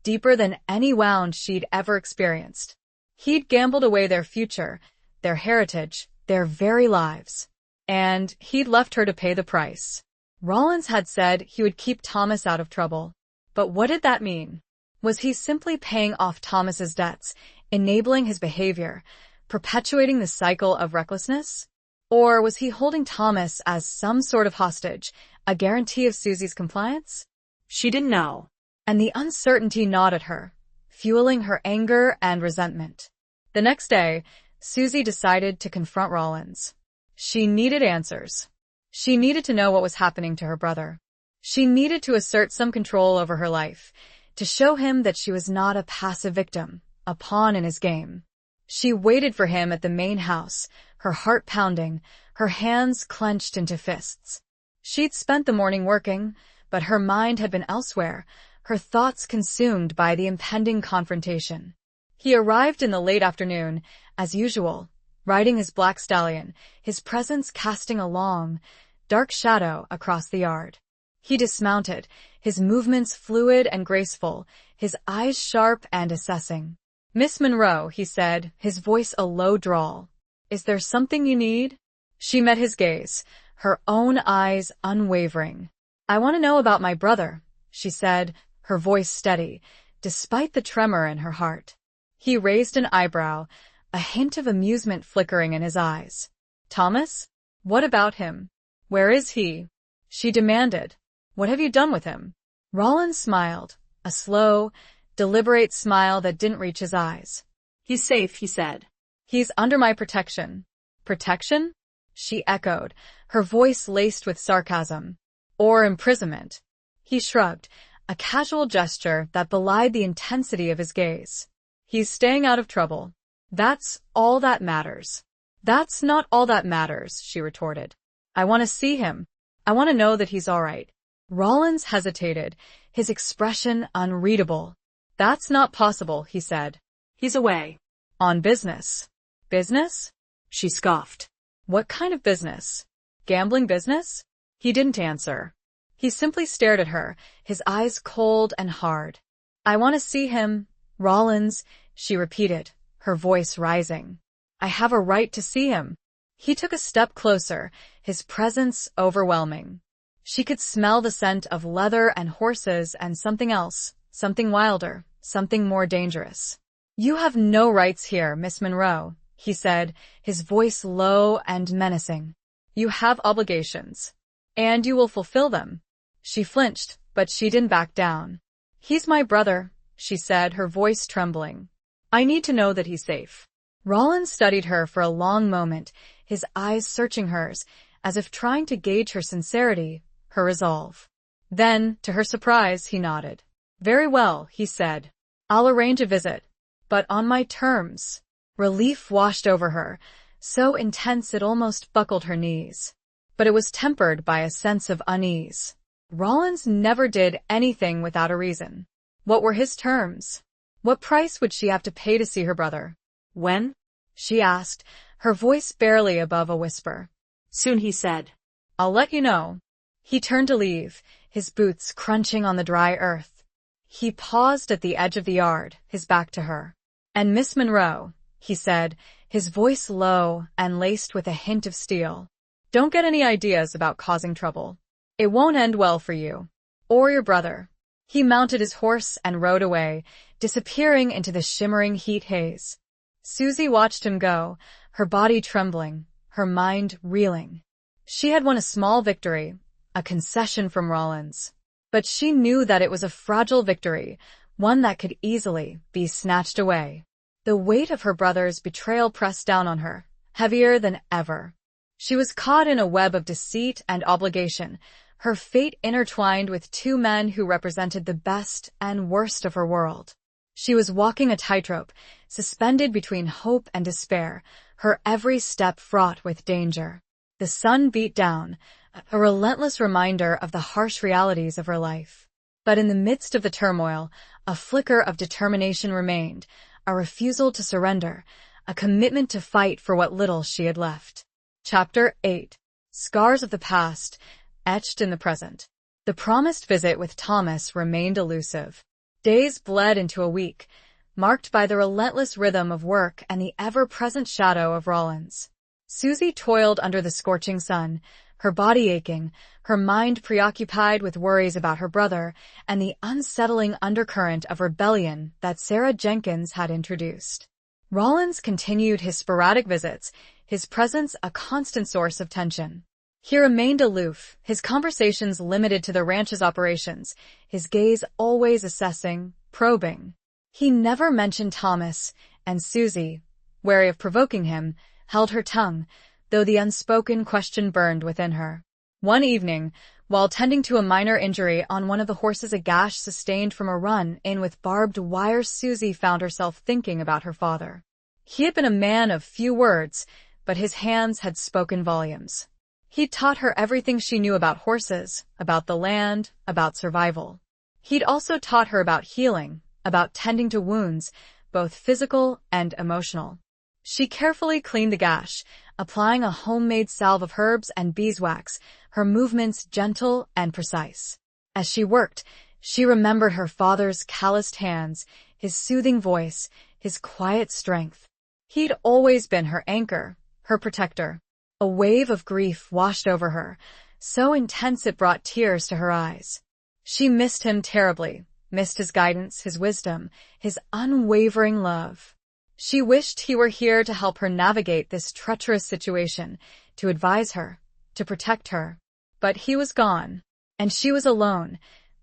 A: deeper than any wound she'd ever experienced. He'd gambled away their future, their heritage, their very lives. And he'd left her to pay the price. Rollins had said he would keep Thomas out of trouble. But what did that mean? Was he simply paying off Thomas's debts, enabling his behavior, perpetuating the cycle of recklessness? Or was he holding Thomas as some sort of hostage, a guarantee of Susie's compliance?
B: She didn't know.
A: And the uncertainty gnawed at her, fueling her anger and resentment. The next day, Susie decided to confront Rollins. She needed answers. She needed to know what was happening to her brother. She needed to assert some control over her life, to show him that she was not a passive victim, a pawn in his game. She waited for him at the main house, her heart pounding, her hands clenched into fists. She'd spent the morning working, but her mind had been elsewhere, her thoughts consumed by the impending confrontation. He arrived in the late afternoon, as usual, riding his black stallion, his presence casting a long, dark shadow across the yard. He dismounted, his movements fluid and graceful, his eyes sharp and assessing. "Miss Monroe," he said, his voice a low drawl. "Is there something you need?" She met his gaze, her own eyes unwavering. "I want to know about my brother," she said, her voice steady, despite the tremor in her heart. He raised an eyebrow, a hint of amusement flickering in his eyes. "Thomas? What about him? Where is he?" she demanded. "What have you done with him?" Rollins smiled, a slow, deliberate smile that didn't reach his eyes.
B: "He's safe," he said.
A: "He's under my protection." "Protection?" she echoed, her voice laced with sarcasm. "Or imprisonment?" He shrugged, a casual gesture that belied the intensity of his gaze. "He's staying out of trouble. That's all that matters." "That's not all that matters," she retorted. "I want to see him. I want to know that he's all right." Rollins hesitated, his expression unreadable. That's not possible, he said.
B: He's away.
A: On business. Business?
B: She scoffed.
A: What kind of business? Gambling business? He didn't answer. He simply stared at her, his eyes cold and hard. I want to see him, Rollins, she repeated, her voice rising. I have a right to see him. He took a step closer, his presence overwhelming. She could smell the scent of leather and horses and something else, something wilder, something more dangerous. You have no rights here, Miss Monroe, he said, his voice low and menacing. You have obligations. And you will fulfill them. She flinched, but she didn't back down. He's my brother, she said, her voice trembling. I need to know that he's safe. Rollins studied her for a long moment, his eyes searching hers, as if trying to gauge her sincerity, her resolve. Then, to her surprise, he nodded. Very well, he said. I'll arrange a visit. But on my terms. Relief washed over her, so intense it almost buckled her knees. But it was tempered by a sense of unease. Rollins never did anything without a reason. What were his terms? What price would she have to pay to see her brother?
B: When?
A: She asked, her voice barely above a whisper.
B: Soon, he said.
A: I'll let you know. He turned to leave, his boots crunching on the dry earth. He paused at the edge of the yard, his back to her. And Miss Monroe, he said, his voice low and laced with a hint of steel. Don't get any ideas about causing trouble. It won't end well for you. Or your brother. He mounted his horse and rode away, disappearing into the shimmering heat haze. Susie watched him go, her body trembling, her mind reeling. She had won a small victory, a concession from Rollins. But she knew that it was a fragile victory, one that could easily be snatched away. The weight of her brother's betrayal pressed down on her, heavier than ever. She was caught in a web of deceit and obligation, her fate intertwined with two men who represented the best and worst of her world. She was walking a tightrope, suspended between hope and despair, her every step fraught with danger. The sun beat down, a relentless reminder of the harsh realities of her life. But in the midst of the turmoil, a flicker of determination remained, a refusal to surrender, a commitment to fight for what little she had left. Chapter 8. Scars of the Past, Etched in the Present. The promised visit with Thomas remained elusive. Days bled into a week, marked by the relentless rhythm of work and the ever-present shadow of Rollins. Susie toiled under the scorching sun, her body aching, her mind preoccupied with worries about her brother and the unsettling undercurrent of rebellion that Sarah Jenkins had introduced. Rollins continued his sporadic visits, his presence a constant source of tension. He remained aloof, his conversations limited to the ranch's operations, his gaze always assessing, probing. He never mentioned Thomas, and Susie, wary of provoking him, held her tongue, though the unspoken question burned within her. One evening, while tending to a minor injury on one of the horses, a gash sustained from a run-in with barbed wire, Susie found herself thinking about her father. He had been a man of few words, but his hands had spoken volumes. He'd taught her everything she knew about horses, about the land, about survival. He'd also taught her about healing, about tending to wounds, both physical and emotional. She carefully cleaned the gash, applying a homemade salve of herbs and beeswax, her movements gentle and precise. As she worked, she remembered her father's calloused hands, his soothing voice, his quiet strength. He'd always been her anchor, her protector. A wave of grief washed over her, so intense it brought tears to her eyes. She missed him terribly, missed his guidance, his wisdom, his unwavering love. She wished he were here to help her navigate this treacherous situation, to advise her, to protect her. But he was gone, and she was alone,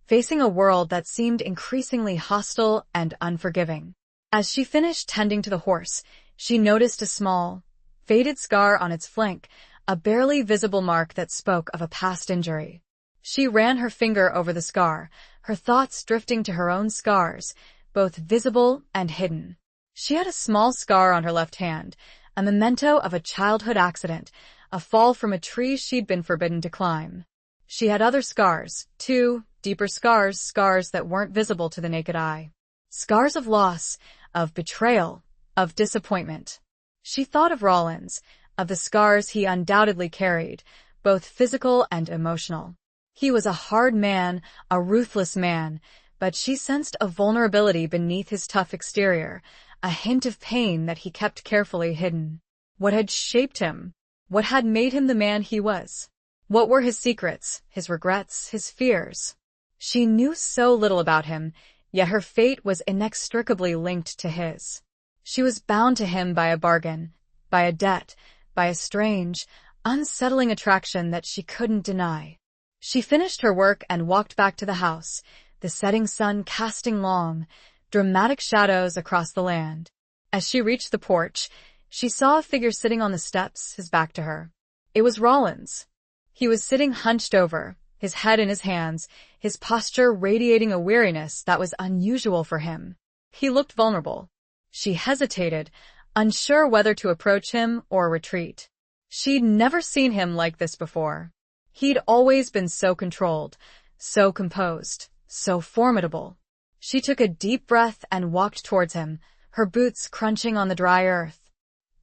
A: facing a world that seemed increasingly hostile and unforgiving. As she finished tending to the horse, she noticed a small, faded scar on its flank, a barely visible mark that spoke of a past injury. She ran her finger over the scar, her thoughts drifting to her own scars, both visible and hidden. She had a small scar on her left hand, a memento of a childhood accident, a fall from a tree she'd been forbidden to climb. She had other scars, too, deeper scars, scars that weren't visible to the naked eye. Scars of loss, of betrayal, of disappointment. She thought of Rollins, of the scars he undoubtedly carried, both physical and emotional. He was a hard man, a ruthless man, but she sensed a vulnerability beneath his tough exterior, a hint of pain that he kept carefully hidden. What had shaped him? What had made him the man he was? What were his secrets, his regrets, his fears? She knew so little about him, yet her fate was inextricably linked to his. She was bound to him by a bargain, by a debt, by a strange, unsettling attraction that she couldn't deny. She finished her work and walked back to the house, the setting sun casting long, dramatic shadows across the land. As she reached the porch, she saw a figure sitting on the steps, his back to her. It was Rollins. He was sitting hunched over, his head in his hands, his posture radiating a weariness that was unusual for him. He looked vulnerable. She hesitated, unsure whether to approach him or retreat. She'd never seen him like this before. He'd always been so controlled, so composed, so formidable. She took a deep breath and walked towards him, her boots crunching on the dry earth.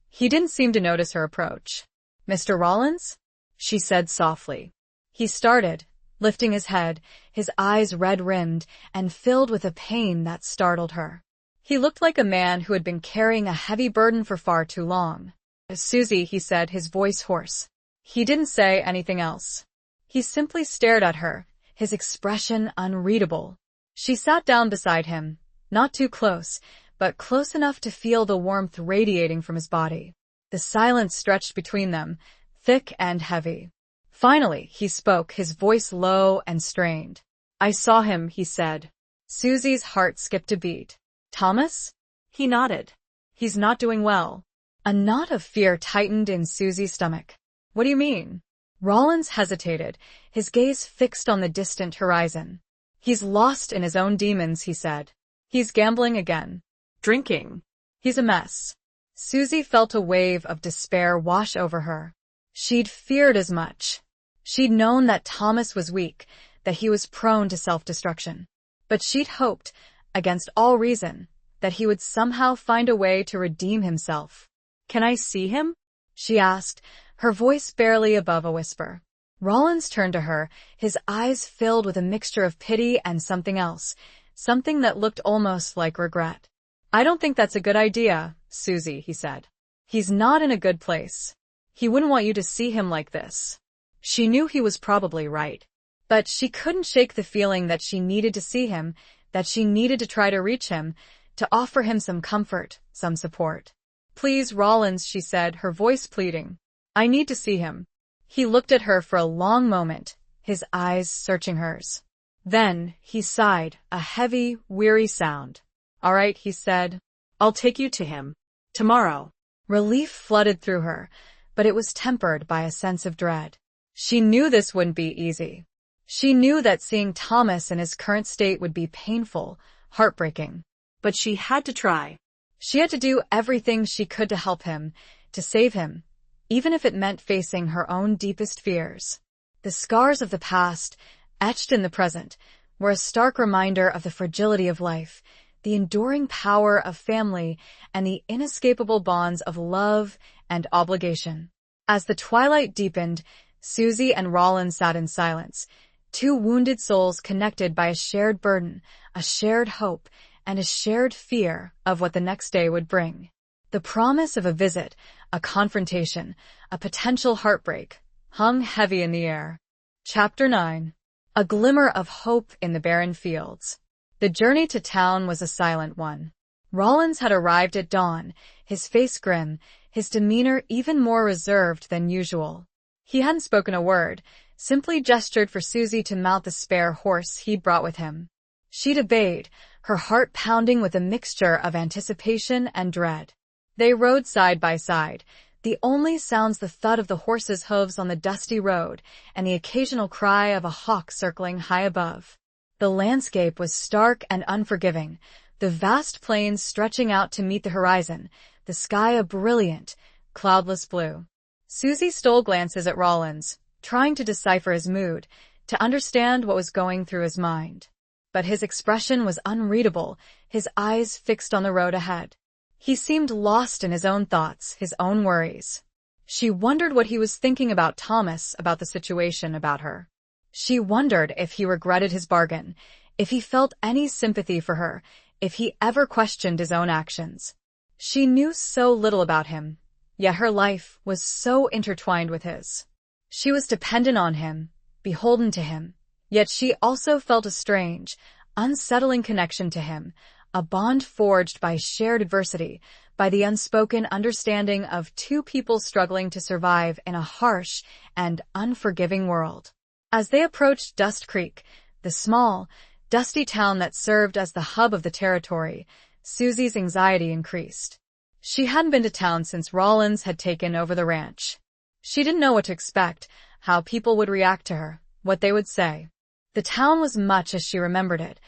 A: He didn't seem to notice her approach. "Mr. Rollins?" she said softly. He started, lifting his head, his eyes red-rimmed and filled with a pain that startled her. He looked like a man who had been carrying a heavy burden for far too long. "Susie," he said, his voice hoarse. He didn't say anything else. He simply stared at her, his expression unreadable. She sat down beside him, not too close, but close enough to feel the warmth radiating from his body. The silence stretched between them, thick and heavy. Finally, he spoke, his voice low and strained. "I saw him," he said. Susie's heart skipped a beat. "Thomas?"
B: He nodded.
A: "He's not doing well." A knot of fear tightened in Susie's stomach. "What do you mean?" Rollins hesitated, his gaze fixed on the distant horizon. "He's lost in his own demons," he said. "He's gambling again.
B: Drinking.
A: He's a mess." Susie felt a wave of despair wash over her. She'd feared as much. She'd known that Thomas was weak, that he was prone to self-destruction. But she'd hoped, against all reason, that he would somehow find a way to redeem himself.
B: "Can I see him?"
A: she asked, her voice barely above a whisper. Rollins turned to her, his eyes filled with a mixture of pity and something else, something that looked almost like regret. "I don't think that's a good idea, Susie," he said. "He's not in a good place. He wouldn't want you to see him like this." She knew he was probably right. But she couldn't shake the feeling that she needed to see him, that she needed to try to reach him, to offer him some comfort, some support. "Please, Rollins," she said, her voice pleading. "I need to see him." He looked at her for a long moment, his eyes searching hers. Then he sighed, a heavy, weary sound. "All right," he said.
B: "I'll take you to him. Tomorrow."
A: Relief flooded through her, but it was tempered by a sense of dread. She knew this wouldn't be easy. She knew that seeing Thomas in his current state would be painful, heartbreaking.
B: But she had to try.
A: She had to do everything she could to help him, to save him, even if it meant facing her own deepest fears. The scars of the past, etched in the present, were a stark reminder of the fragility of life, the enduring power of family, and the inescapable bonds of love and obligation. As the twilight deepened, Susie and Rollins sat in silence, two wounded souls connected by a shared burden, a shared hope, and a shared fear of what the next day would bring. The promise of a visit, a confrontation, a potential heartbreak, hung heavy in the air. Chapter 9. A glimmer of hope in the barren fields. The journey to town was a silent one. Rollins had arrived at dawn, his face grim, his demeanor even more reserved than usual. He hadn't spoken a word, simply gestured for Susie to mount the spare horse he'd brought with him. She'd obeyed, her heart pounding with a mixture of anticipation and dread. They rode side by side, the only sounds the thud of the horses' hooves on the dusty road and the occasional cry of a hawk circling high above. The landscape was stark and unforgiving, the vast plains stretching out to meet the horizon, the sky a brilliant, cloudless blue. Susie stole glances at Rollins, trying to decipher his mood, to understand what was going through his mind. but his expression was unreadable, his eyes fixed on the road ahead. He seemed lost in his own thoughts, his own worries. She wondered what he was thinking about Thomas, about the situation, about her. She wondered if he regretted his bargain, if he felt any sympathy for her, if he ever questioned his own actions. She knew so little about him, yet her life was so intertwined with his. She was dependent on him, beholden to him, yet she also felt a strange, unsettling connection to him, a bond forged by shared adversity, by the unspoken understanding of two people struggling to survive in a harsh and unforgiving world. As they approached Dust Creek, the small, dusty town that served as the hub of the territory, Susie's anxiety increased. She hadn't been to town since Rollins had taken over the ranch. She didn't know what to expect, how people would react to her, what they would say. The town was much as she remembered it,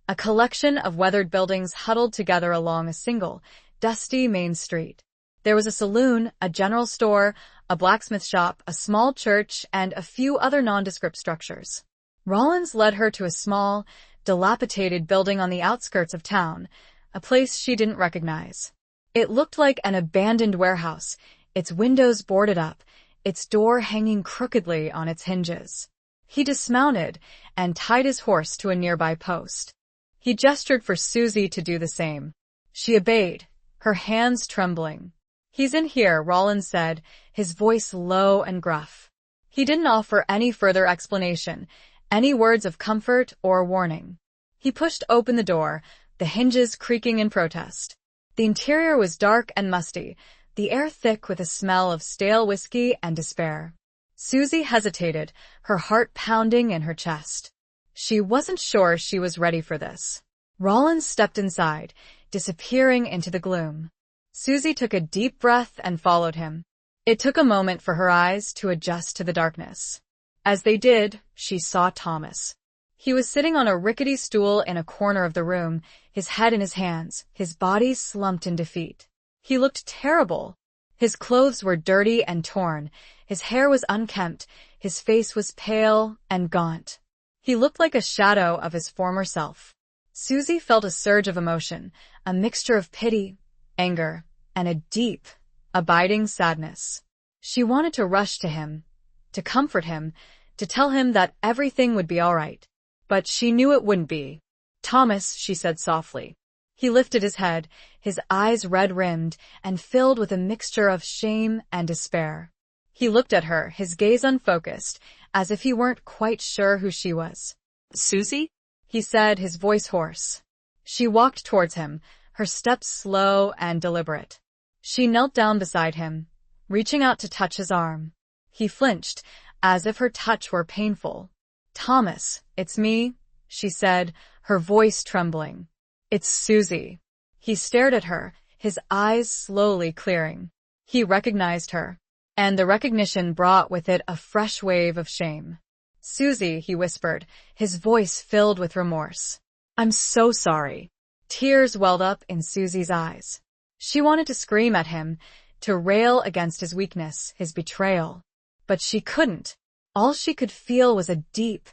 A: a collection of weathered buildings huddled together along a single, dusty main street. There was a saloon, a general store, a blacksmith shop, a small church, and a few other nondescript structures. Rollins led her to a small, dilapidated building on the outskirts of town, a place she didn't recognize. It looked like an abandoned warehouse, its windows boarded up, its door hanging crookedly on its hinges. He dismounted and tied his horse to a nearby post. He gestured for Susie to do the same. She obeyed, her hands trembling. "He's in here," Rollins said, his voice low and gruff. He didn't offer any further explanation, any words of comfort or warning. He pushed open the door, the hinges creaking in protest. The interior was dark and musty, the air thick with a smell of stale whiskey and despair. Susie hesitated, her heart pounding in her chest. She wasn't sure she was ready for this. Rollins stepped inside, disappearing into the gloom. Susie took a deep breath and followed him. It took a moment for her eyes to adjust to the darkness. As they did, she saw Thomas. He was sitting on a rickety stool in a corner of the room, his head in his hands, his body slumped in defeat. He looked terrible. His clothes were dirty and torn, his hair was unkempt, his face was pale and gaunt. He looked like a shadow of his former self. Susie felt a surge of emotion, a mixture of pity, anger, and a deep, abiding sadness. She wanted to rush to him, to comfort him, to tell him that everything would be all right. But she knew it wouldn't be. "Thomas," she said softly. He lifted his head, his eyes red-rimmed and filled with a mixture of shame and despair. He looked at her, his gaze unfocused, as if he weren't quite sure who she was.
B: "Susie?"
A: he said, his voice hoarse. She walked towards him, her steps slow and deliberate. She knelt down beside him, reaching out to touch his arm. He flinched, as if her touch were painful. "Thomas, it's me," she said, her voice trembling. "It's Susie." He stared at her, his eyes slowly clearing. He recognized her, and the recognition brought with it a fresh wave of shame. "Susie," he whispered, his voice filled with remorse. "I'm so sorry." Tears welled up in Susie's eyes. She wanted to scream at him, to rail against his weakness, his betrayal. But she couldn't. All she could feel was a deep,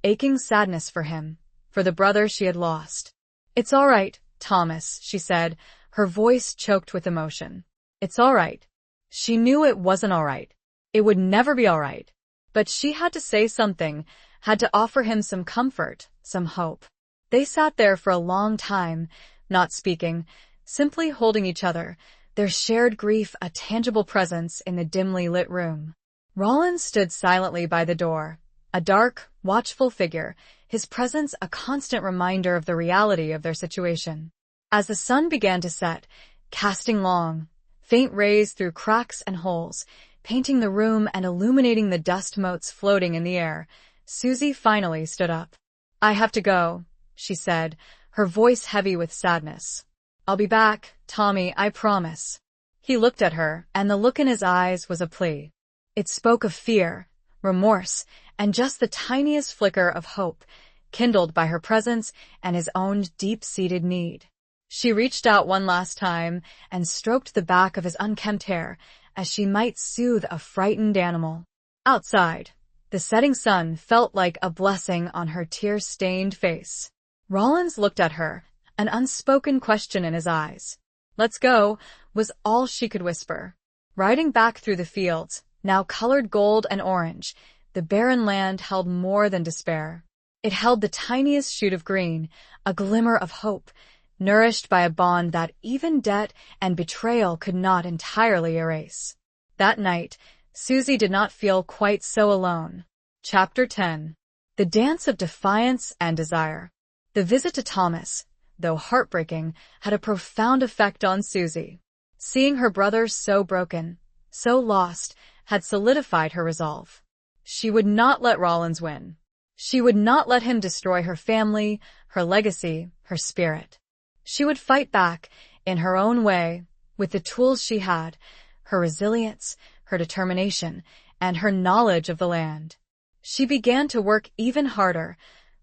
A: aching sadness for him, for the brother she had lost. "It's all right, Thomas," she said, her voice choked with emotion. "It's all right." She knew it wasn't all right. It would never be all right. But she had to say something, had to offer him some comfort, some hope. They sat there for a long time, not speaking, simply holding each other, their shared grief a tangible presence in the dimly lit room. Rollins stood silently by the door, a dark, watchful figure, his presence a constant reminder of the reality of their situation. As the sun began to set, casting long, faint rays through cracks and holes, painting the room and illuminating the dust motes floating in the air, Susie finally stood up. "I have to go," she said, her voice heavy with sadness. "I'll be back, Tommy, I promise." He looked at her, and the look in his eyes was a plea. It spoke of fear, remorse, and just the tiniest flicker of hope, kindled by her presence and his own deep-seated need. She reached out one last time and stroked the back of his unkempt hair, as she might soothe a frightened animal. Outside, the setting sun felt like a blessing on her tear-stained face. Rollins looked at her, an unspoken question in his eyes. "Let's go," was all she could whisper. Riding back through the fields, now colored gold and orange, the barren land held more than despair. It held the tiniest shoot of green, a glimmer of hope, nourished by a bond that even debt and betrayal could not entirely erase. That night, Susie did not feel quite so alone. Chapter 10. The Dance of Defiance and Desire. The visit to Thomas, though heartbreaking, had a profound effect on Susie. Seeing her brother so broken, so lost, had solidified her resolve. She would not let Rollins win. She would not let him destroy her family, her legacy, her spirit. She would fight back, in her own way, with the tools she had, her resilience, her determination, and her knowledge of the land. She began to work even harder,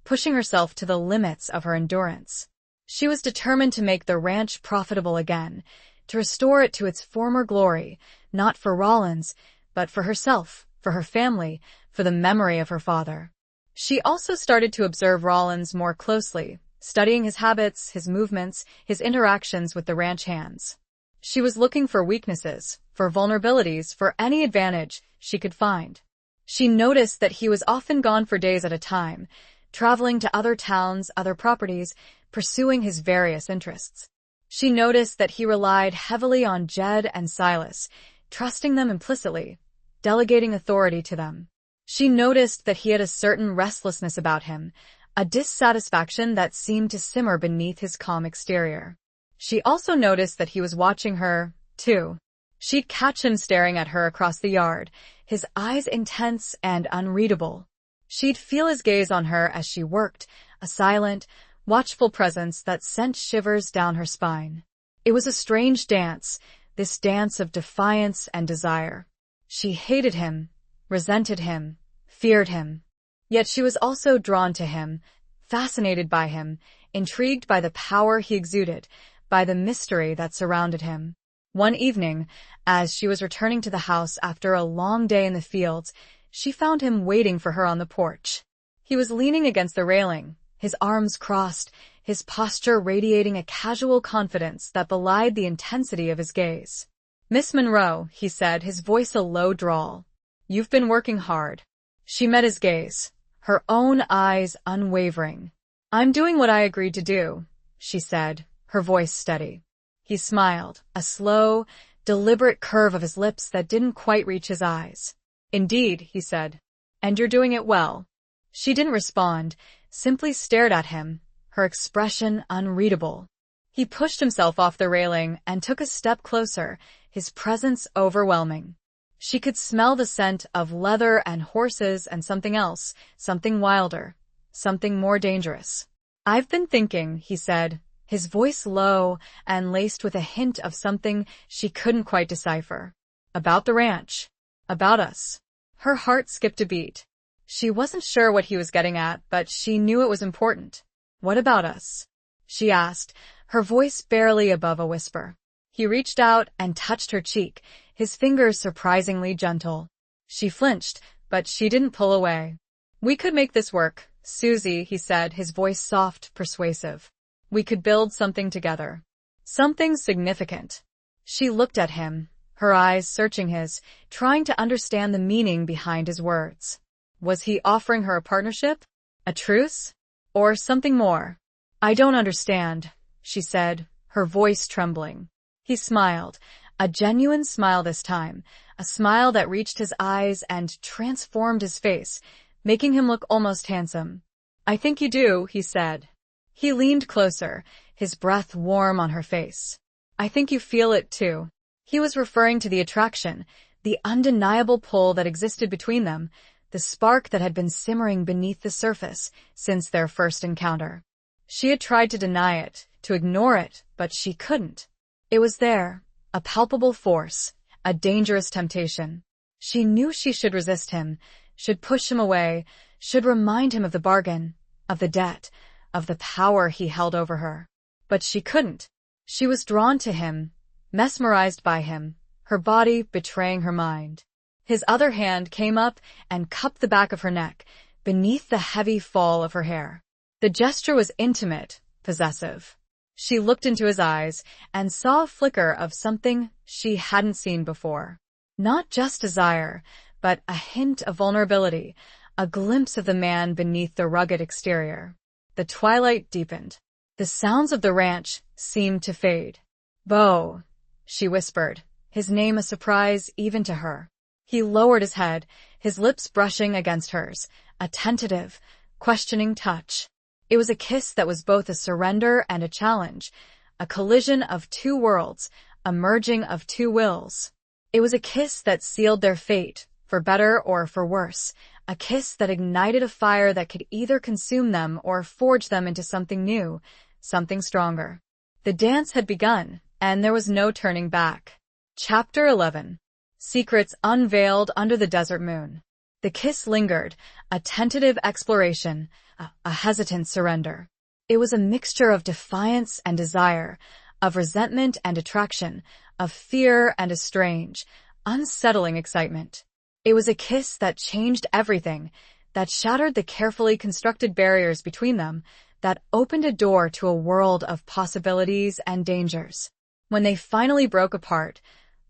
A: pushing herself to the limits of her endurance. She was determined to make the ranch profitable again, to restore it to its former glory, not for Rollins, but for herself, for her family, for the memory of her father. She also started to observe Rollins more closely, studying his habits, his movements, his interactions with the ranch hands. She was looking for weaknesses, for vulnerabilities, for any advantage she could find. She noticed that he was often gone for days at a time, traveling to other towns, other properties, pursuing his various interests. She noticed that he relied heavily on Jed and Silas, trusting them implicitly, delegating authority to them. She noticed that he had a certain restlessness about him, a dissatisfaction that seemed to simmer beneath his calm exterior. She also noticed that he was watching her, too. She'd catch him staring at her across the yard, his eyes intense and unreadable. She'd feel his gaze on her as she worked, a silent, watchful presence that sent shivers down her spine. It was a strange dance, this dance of defiance and desire. She hated him, resented him, feared him. Yet she was also drawn to him, fascinated by him, intrigued by the power he exuded, by the mystery that surrounded him. One evening, as she was returning to the house after a long day in the fields, she found him waiting for her on the porch. He was leaning against the railing, his arms crossed, his posture radiating a casual confidence that belied the intensity of his gaze. "Miss Monroe," he said, his voice a low drawl. "You've been working hard." She met his gaze, her own eyes unwavering. "I'm doing what I agreed to do," she said, her voice steady. He smiled, a slow, deliberate curve of his lips that didn't quite reach his eyes. "Indeed," he said. "And you're doing it well." She didn't respond, simply stared at him, her expression unreadable. He pushed himself off the railing and took a step closer, his presence overwhelming. She could smell the scent of leather and horses and something else, something wilder, something more dangerous. "I've been thinking," he said, his voice low and laced with a hint of something she couldn't quite decipher. "About the ranch. About us." Her heart skipped a beat. She wasn't sure what he was getting at, but she knew it was important. "What about us?" she asked, her voice barely above a whisper. He reached out and touched her cheek, his fingers surprisingly gentle. She flinched, but she didn't pull away. "We could make this work, Susie," he said, his voice soft, persuasive. "We could build something together. Something significant." She looked at him, her eyes searching his, trying to understand the meaning behind his words. Was he offering her a partnership? A truce? Or something more? "I don't understand," she said, her voice trembling. He smiled, a genuine smile this time, a smile that reached his eyes and transformed his face, making him look almost handsome. "I think you do," he said. He leaned closer, his breath warm on her face. "I think you feel it too." He was referring to the attraction, the undeniable pull that existed between them, the spark that had been simmering beneath the surface since their first encounter. She had tried to deny it, to ignore it, but she couldn't. It was there, a palpable force, a dangerous temptation. She knew she should resist him, should push him away, should remind him of the bargain, of the debt, of the power he held over her. But she couldn't. She was drawn to him, mesmerized by him, her body betraying her mind. His other hand came up and cupped the back of her neck, beneath the heavy fall of her hair. The gesture was intimate, possessive. She looked into his eyes and saw a flicker of something she hadn't seen before. Not just desire, but a hint of vulnerability, a glimpse of the man beneath the rugged exterior. The twilight deepened. The sounds of the ranch seemed to fade. "Beau," she whispered, his name a surprise even to her. He lowered his head, his lips brushing against hers, a tentative, questioning touch. It was a kiss that was both a surrender and a challenge, a collision of two worlds, a merging of two wills. It was a kiss that sealed their fate, for better or for worse, a kiss that ignited a fire that could either consume them or forge them into something new, something stronger. The dance had begun, and there was no turning back. Chapter 11. Secrets unveiled under the desert moon. The kiss lingered, a tentative exploration, a hesitant surrender. It was a mixture of defiance and desire, of resentment and attraction, of fear and a strange, unsettling excitement. It was a kiss that changed everything, that shattered the carefully constructed barriers between them, that opened a door to a world of possibilities and dangers. When they finally broke apart,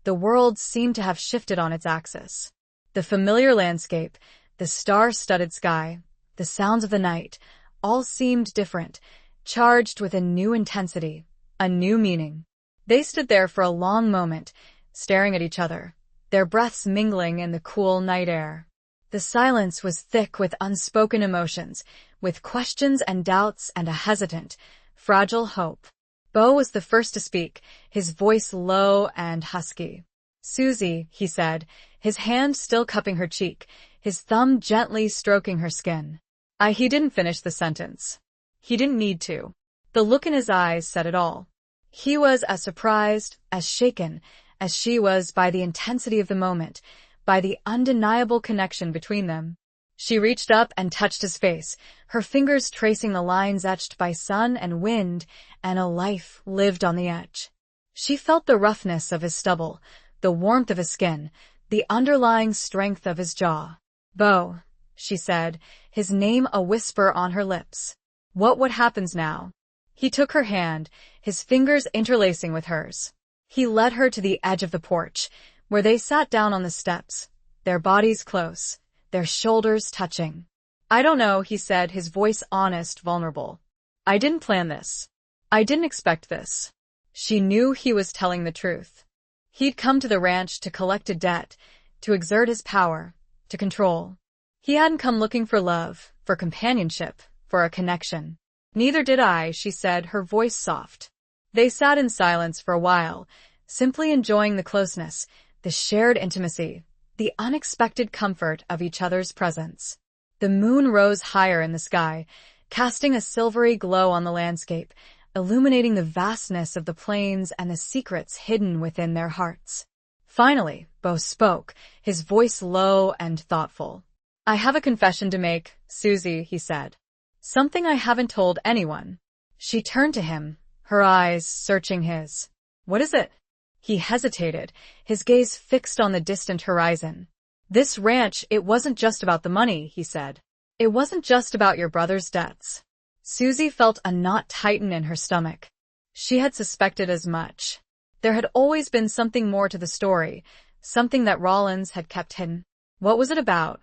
A: the world seemed to have shifted on its axis. The familiar landscape, the star-studded sky, the sounds of the night, all seemed different, charged with a new intensity, a new meaning. They stood there for a long moment, staring at each other, their breaths mingling in the cool night air. The silence was thick with unspoken emotions, with questions and doubts and a hesitant, fragile hope. Beau was the first to speak, his voice low and husky. "Susie," he said, his hand still cupping her cheek, his thumb gently stroking her skin. He didn't finish the sentence. He didn't need to. The look in his eyes said it all. He was as surprised, as shaken, as she was by the intensity of the moment, by the undeniable connection between them. She reached up and touched his face, her fingers tracing the lines etched by sun and wind, and a life lived on the edge. She felt the roughness of his stubble, the warmth of his skin, the underlying strength of his jaw. "Beau," she said, his name a whisper on her lips. "What happens now?" He took her hand, his fingers interlacing with hers. He led her to the edge of the porch, where they sat down on the steps, their bodies close, their shoulders touching. "I don't know," he said, his voice honest, vulnerable. "I didn't plan this. I didn't expect this." She knew he was telling the truth. He'd come to the ranch to collect a debt, to exert his power, to control. He hadn't come looking for love, for companionship, for a connection. "Neither did I," she said, her voice soft. They sat in silence for a while, simply enjoying the closeness, the shared intimacy, the unexpected comfort of each other's presence. The moon rose higher in the sky, casting a silvery glow on the landscape, illuminating the vastness of the plains and the secrets hidden within their hearts. Finally, Beau spoke, his voice low and thoughtful. "I have a confession to make, Susie," he said. "Something I haven't told anyone." She turned to him, her eyes searching his. "What is it?" He hesitated, his gaze fixed on the distant horizon. "This ranch, it wasn't just about the money," he said. "It wasn't just about your brother's debts." Susie felt a knot tighten in her stomach. She had suspected as much. There had always been something more to the story, something that Rollins had kept hidden. "What was it about?"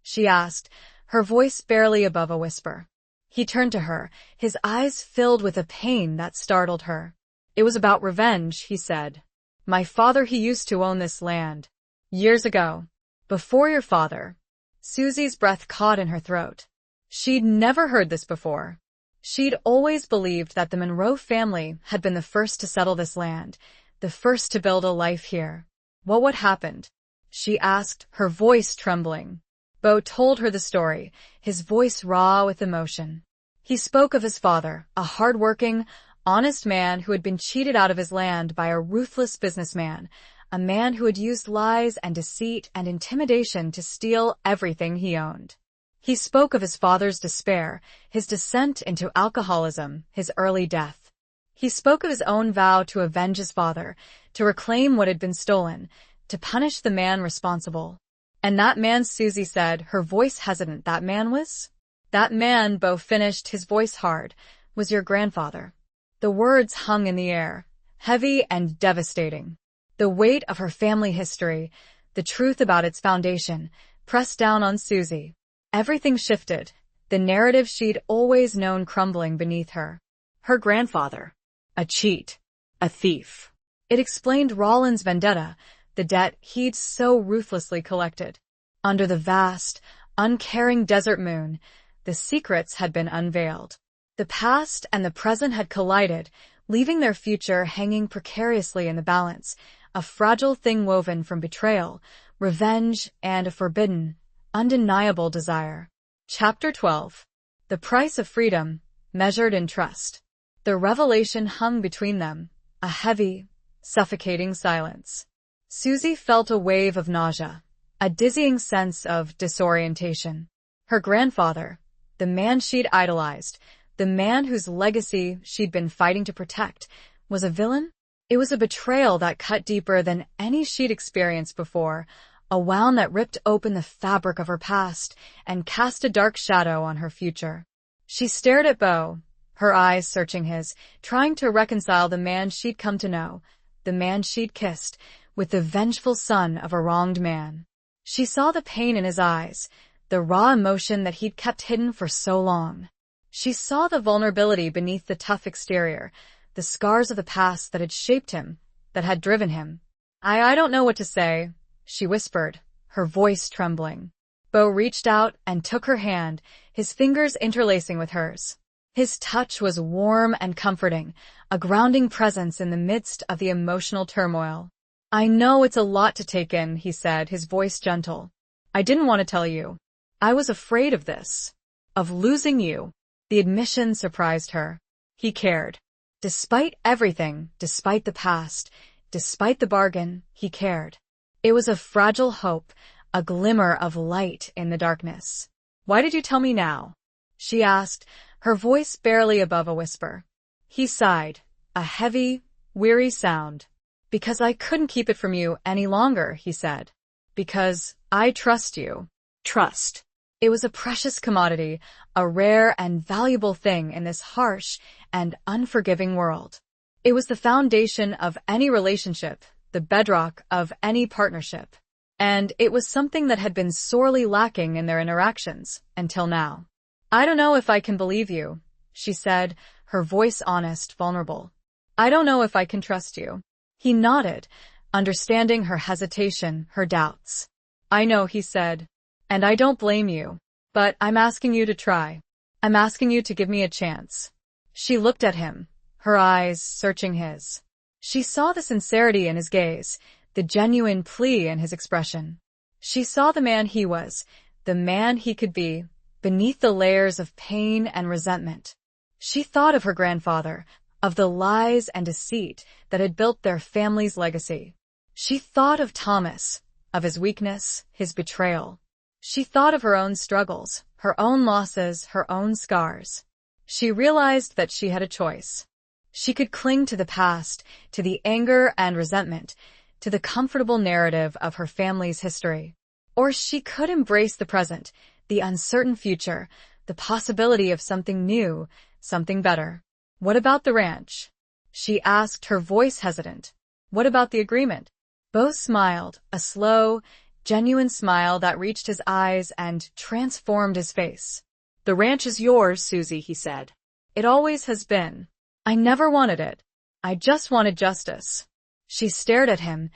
A: she asked, her voice barely above a whisper. He turned to her, his eyes filled with a pain that startled her. "It was about revenge," he said. "My father, he used to own this land. Years ago. Before your father." Susie's breath caught in her throat. She'd never heard this before. She'd always believed that the Monroe family had been the first to settle this land, the first to build a life here. What happened?" she asked, her voice trembling. Beau told her the story, his voice raw with emotion. He spoke of his father, a hard-working, honest man who had been cheated out of his land by a ruthless businessman, a man who had used lies and deceit and intimidation to steal everything he owned. He spoke of his father's despair, his descent into alcoholism, his early death. He spoke of his own vow to avenge his father, to reclaim what had been stolen, to punish the man responsible. "And that man," Susie said, her voice hesitant, "that man was?" That man, Beau finished, his voice hard, was your grandfather. The words hung in the air, heavy and devastating. The weight of her family history, the truth about its foundation, pressed down on Susie. Everything shifted, the narrative she'd always known crumbling beneath her.
B: Her grandfather. A cheat. A thief.
A: It explained Rollins' vendetta, the debt he'd so ruthlessly collected. Under the vast, uncaring desert moon, the secrets had been unveiled. The past and the present had collided, leaving their future hanging precariously in the balance, a fragile thing woven from betrayal, revenge, and a forbidden, undeniable desire. Chapter 12. The Price of Freedom, Measured in Trust. The revelation hung between them, a heavy, suffocating silence. Susie felt a wave of nausea, a dizzying sense of disorientation. Her grandfather, the man she'd idolized, the man whose legacy she'd been fighting to protect, was a villain? It was a betrayal that cut deeper than any she'd experienced before, a wound that ripped open the fabric of her past and cast a dark shadow on her future. She stared at Beau, her eyes searching his, trying to reconcile the man she'd come to know, the man she'd kissed, with the vengeful son of a wronged man. She saw the pain in his eyes, the raw emotion that he'd kept hidden for so long. She saw the vulnerability beneath the tough exterior, the scars of the past that had shaped him, that had driven him. I don't know what to say, she whispered, her voice trembling. Beau reached out and took her hand, his fingers interlacing with hers. His touch was warm and comforting, a grounding presence in the midst of the emotional turmoil. I know it's a lot to take in, he said, his voice gentle. I didn't want to tell you. I was afraid of this. Of losing you. The admission surprised her. He cared. Despite everything, despite the past, despite the bargain, he cared. It was a fragile hope, a glimmer of light in the darkness. Why did you tell me now? She asked, her voice barely above a whisper. He sighed, a heavy, weary sound. Because I couldn't keep it from you any longer, he said. Because I trust you.
B: Trust.
A: It was a precious commodity, a rare and valuable thing in this harsh and unforgiving world. It was the foundation of any relationship, the bedrock of any partnership. And it was something that had been sorely lacking in their interactions, until now. I don't know if I can believe you, she said, her voice honest, vulnerable. I don't know if I can trust you. He nodded, understanding her hesitation, her doubts. I know, he said. And I don't blame you. But I'm asking you to try. I'm asking you to give me a chance. She looked at him, her eyes searching his. She saw the sincerity in his gaze, the genuine plea in his expression. She saw the man he was, the man he could be, beneath the layers of pain and resentment. She thought of her grandfather, of the lies and deceit that had built their family's legacy. She thought of Thomas, of his weakness, his betrayal. She thought of her own struggles, her own losses, her own scars. She realized that she had a choice. She could cling to the past, to the anger and resentment, to the comfortable narrative of her family's history. Or she could embrace the present, the uncertain future, the possibility of something new, something better. What about the ranch? She asked, her voice hesitant. What about the agreement? Beau smiled, a slow, genuine smile that reached his eyes and transformed his face.
B: The ranch is yours, Susie, he said.
A: It always has been. I never wanted it. I just wanted justice. She stared at him,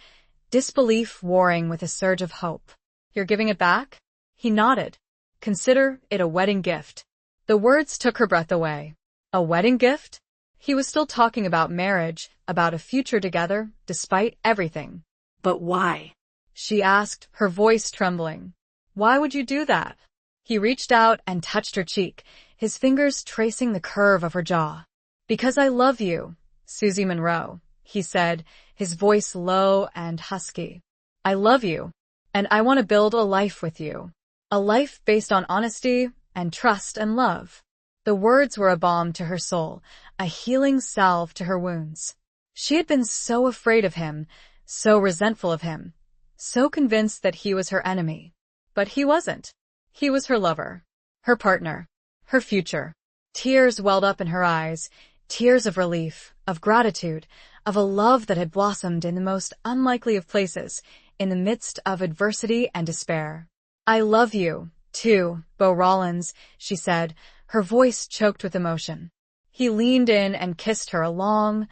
A: disbelief warring with a surge of hope. You're giving it back? He nodded. Consider it a wedding gift. The words took her breath away. A wedding gift? He was still talking about marriage, about a future together, despite everything.
B: But why?
A: She asked, her voice trembling. Why would you do that? He reached out and touched her cheek, his fingers tracing the curve of her jaw. Because I love you, Susie Monroe, he said, his voice low and husky. I love you, and I want to build a life with you. A life based on honesty and trust and love. The words were a balm to her soul, a healing salve to her wounds. She had been so afraid of him, so resentful of him, so convinced that he was her enemy. But he wasn't. He was her lover, her partner. her future. Tears welled up in her eyes, tears of relief, of gratitude, of a love that had blossomed in the most unlikely of places, in the midst of adversity and despair. "I love you, too, Beau Rollins," she said, her voice choked with emotion. He leaned in and kissed her, a long,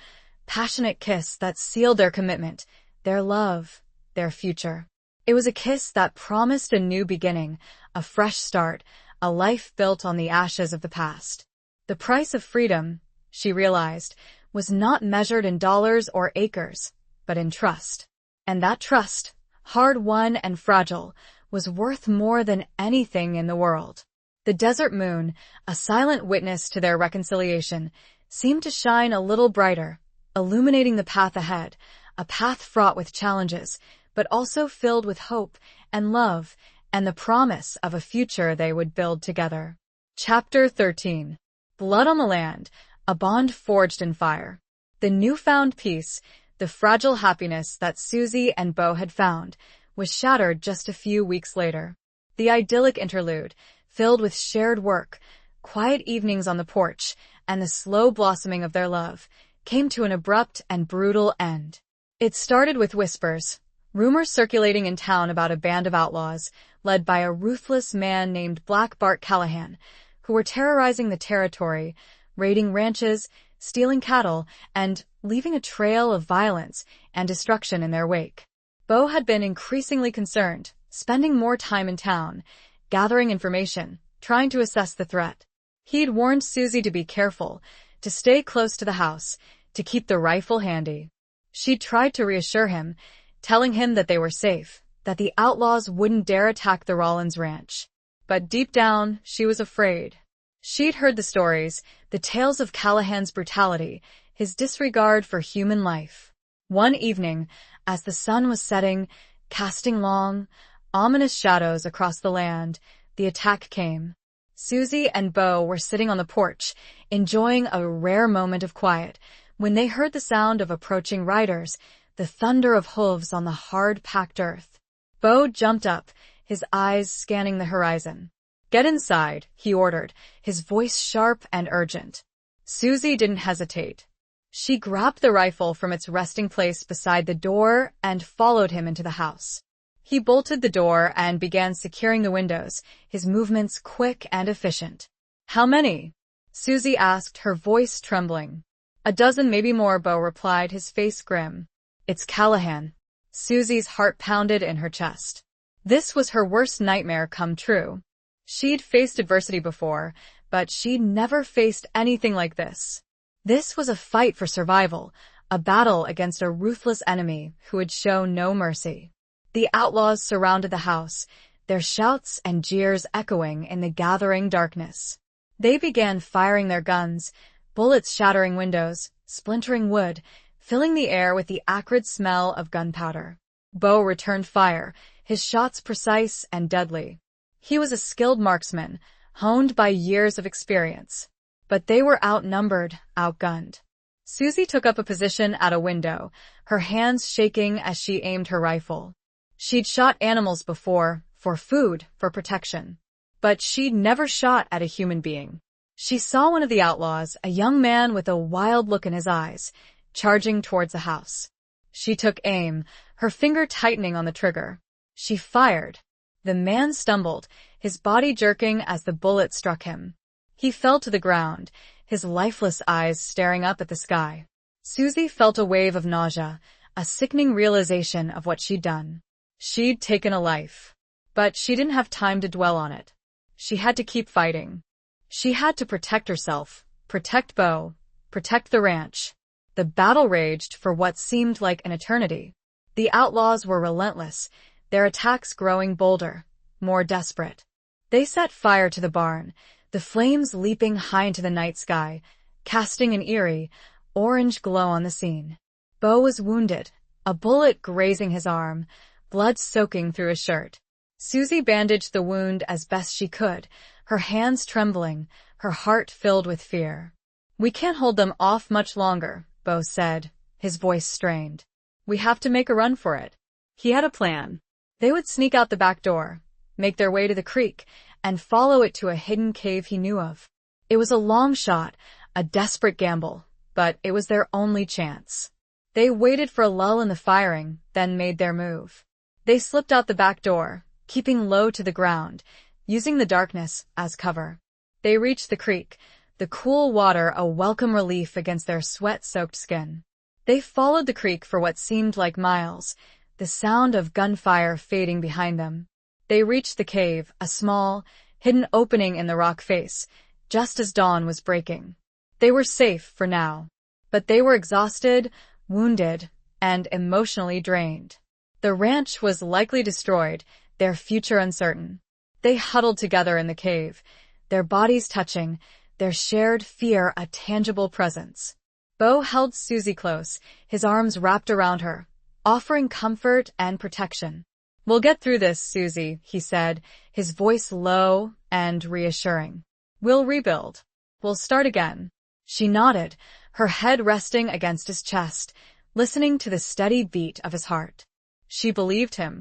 A: passionate kiss that sealed their commitment, their love, their future. It was a kiss that promised a new beginning, a fresh start, a life built on the ashes of the past. The price of freedom, she realized, was not measured in dollars or acres, but in trust. And that trust, hard-won and fragile, was worth more than anything in the world. The desert moon, a silent witness to their reconciliation, seemed to shine a little brighter, illuminating the path ahead, a path fraught with challenges, but also filled with hope and love and the promise of a future they would build together. Chapter 13. Blood on the Land, a bond forged in fire. The newfound peace, the fragile happiness that Susie and Beau had found, was shattered just a few weeks later. The idyllic interlude, filled with shared work, quiet evenings on the porch, and the slow blossoming of their love, came to an abrupt and brutal end. It started with whispers, rumors circulating in town about a band of outlaws, led by a ruthless man named Black Bart Callahan, who were terrorizing the territory, raiding ranches, stealing cattle, and leaving a trail of violence and destruction in their wake. Beau had been increasingly concerned, spending more time in town, gathering information, trying to assess the threat. He'd warned Susie to be careful, to stay close to the house, to keep the rifle handy. She'd tried to reassure him, telling him that they were safe, that the outlaws wouldn't dare attack the Rollins ranch. But deep down, she was afraid. She'd heard the stories, the tales of Callahan's brutality, his disregard for human life. One evening, as the sun was setting, casting long, ominous shadows across the land, the attack came. Susie and Beau were sitting on the porch, enjoying a rare moment of quiet, when they heard the sound of approaching riders, the thunder of hooves on the hard-packed earth. Beau jumped up, his eyes scanning the horizon. "Get inside," he ordered, his voice sharp and urgent. Susie didn't hesitate. She grabbed the rifle from its resting place beside the door and followed him into the house. He bolted the door and began securing the windows, his movements quick and efficient. "How many?" Susie asked, her voice trembling. "A dozen, maybe more," Beau replied, his face grim. "It's Callahan." Susie's heart pounded in her chest. This was her worst nightmare come true. She'd faced adversity before, but she'd never faced anything like this. This was a fight for survival, a battle against a ruthless enemy who would show no mercy. The outlaws surrounded the house, their shouts and jeers echoing in the gathering darkness. They began firing their guns, bullets shattering windows, splintering wood, filling the air with the acrid smell of gunpowder. Beau returned fire, his shots precise and deadly. He was a skilled marksman, honed by years of experience. But they were outnumbered, outgunned. Susie took up a position at a window, her hands shaking as she aimed her rifle. She'd shot animals before, for food, for protection. But she'd never shot at a human being. She saw one of the outlaws, a young man with a wild look in his eyes, charging towards the house. She took aim, her finger tightening on the trigger. She fired. The man stumbled, his body jerking as the bullet struck him. He fell to the ground, his lifeless eyes staring up at the sky. Susie felt a wave of nausea, a sickening realization of what she'd done. She'd taken a life. But she didn't have time to dwell on it. She had to keep fighting. She had to protect herself, protect Beau, protect the ranch. The battle raged for what seemed like an eternity. The outlaws were relentless, their attacks growing bolder, more desperate. They set fire to the barn, the flames leaping high into the night sky, casting an eerie, orange glow on the scene. Beau was wounded, a bullet grazing his arm, blood soaking through his shirt. Susie bandaged the wound as best she could, her hands trembling, her heart filled with fear. "We can't hold them off much longer," Beau said, his voice strained. "We have to make a run for it." He had a plan. They would sneak out the back door, make their way to the creek, and follow it to a hidden cave he knew of. It was a long shot, a desperate gamble, but it was their only chance. They waited for a lull in the firing, then made their move. They slipped out the back door, keeping low to the ground, using the darkness as cover. They reached the creek, the cool water a welcome relief against their sweat-soaked skin. They followed the creek for what seemed like miles, the sound of gunfire fading behind them. They reached the cave, a small, hidden opening in the rock face, just as dawn was breaking. They were safe for now, but they were exhausted, wounded, and emotionally drained. The ranch was likely destroyed, their future uncertain. They huddled together in the cave, their bodies touching, their shared fear a tangible presence. Bo held Susie close, his arms wrapped around her, offering comfort and protection. "We'll get through this, Susie," he said, his voice low and reassuring. "We'll rebuild. We'll start again." She nodded, her head resting against his chest, listening to the steady beat of his heart. She believed him.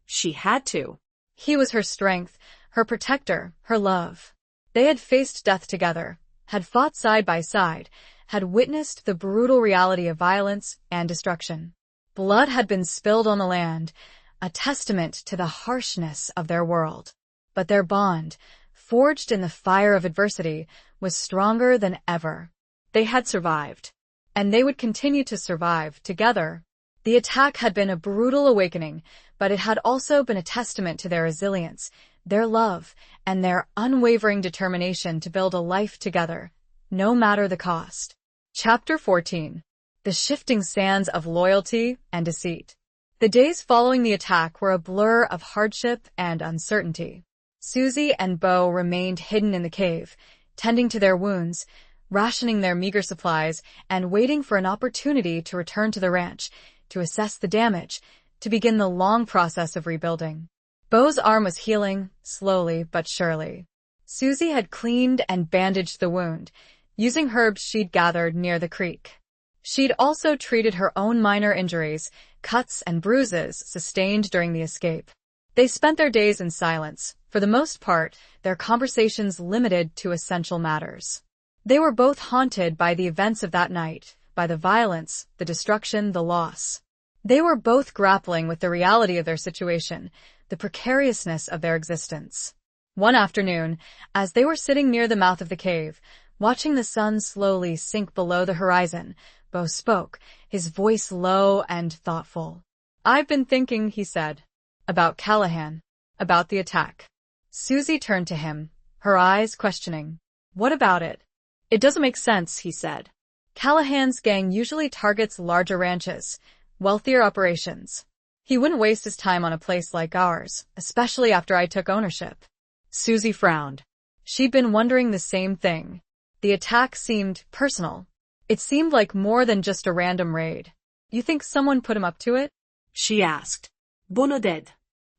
B: She had to.
A: He was her strength, her protector, her love. They had faced death together, had fought side by side, had witnessed the brutal reality of violence and destruction. Blood had been spilled on the land, a testament to the harshness of their world. But their bond, forged in the fire of adversity, was stronger than ever. They had survived, and they would continue to survive together. The attack had been a brutal awakening, but it had also been a testament to their resilience, their love, and their unwavering determination to build a life together, no matter the cost. Chapter 14. The Shifting Sands of Loyalty and Deceit. The days following the attack were a blur of hardship and uncertainty. Susie and Bo remained hidden in the cave, tending to their wounds, rationing their meager supplies, and waiting for an opportunity to return to the ranch, to assess the damage, to begin the long process of rebuilding. Bo's arm was healing, slowly but surely. Susie had cleaned and bandaged the wound, using herbs she'd gathered near the creek. She'd also treated her own minor injuries, cuts and bruises sustained during the escape. They spent their days in silence, for the most part, their conversations limited to essential matters. They were both haunted by the events of that night, by the violence, the destruction, the loss. They were both grappling with the reality of their situation, the precariousness of their existence. One afternoon, as they were sitting near the mouth of the cave, watching the sun slowly sink below the horizon, Bo spoke, his voice low and thoughtful. "I've been thinking," he said, "about Callahan, about the attack." Susie turned to him, her eyes questioning. "What about it?" "It doesn't make sense," he said. "Callahan's gang usually targets larger ranches, wealthier operations. He wouldn't waste his time on a place like ours, especially after I took ownership." Susie frowned. She'd been wondering the same thing. The attack seemed personal. It seemed like more than just a random raid. "You think someone put him up to it?" she asked.
B: Bono dead.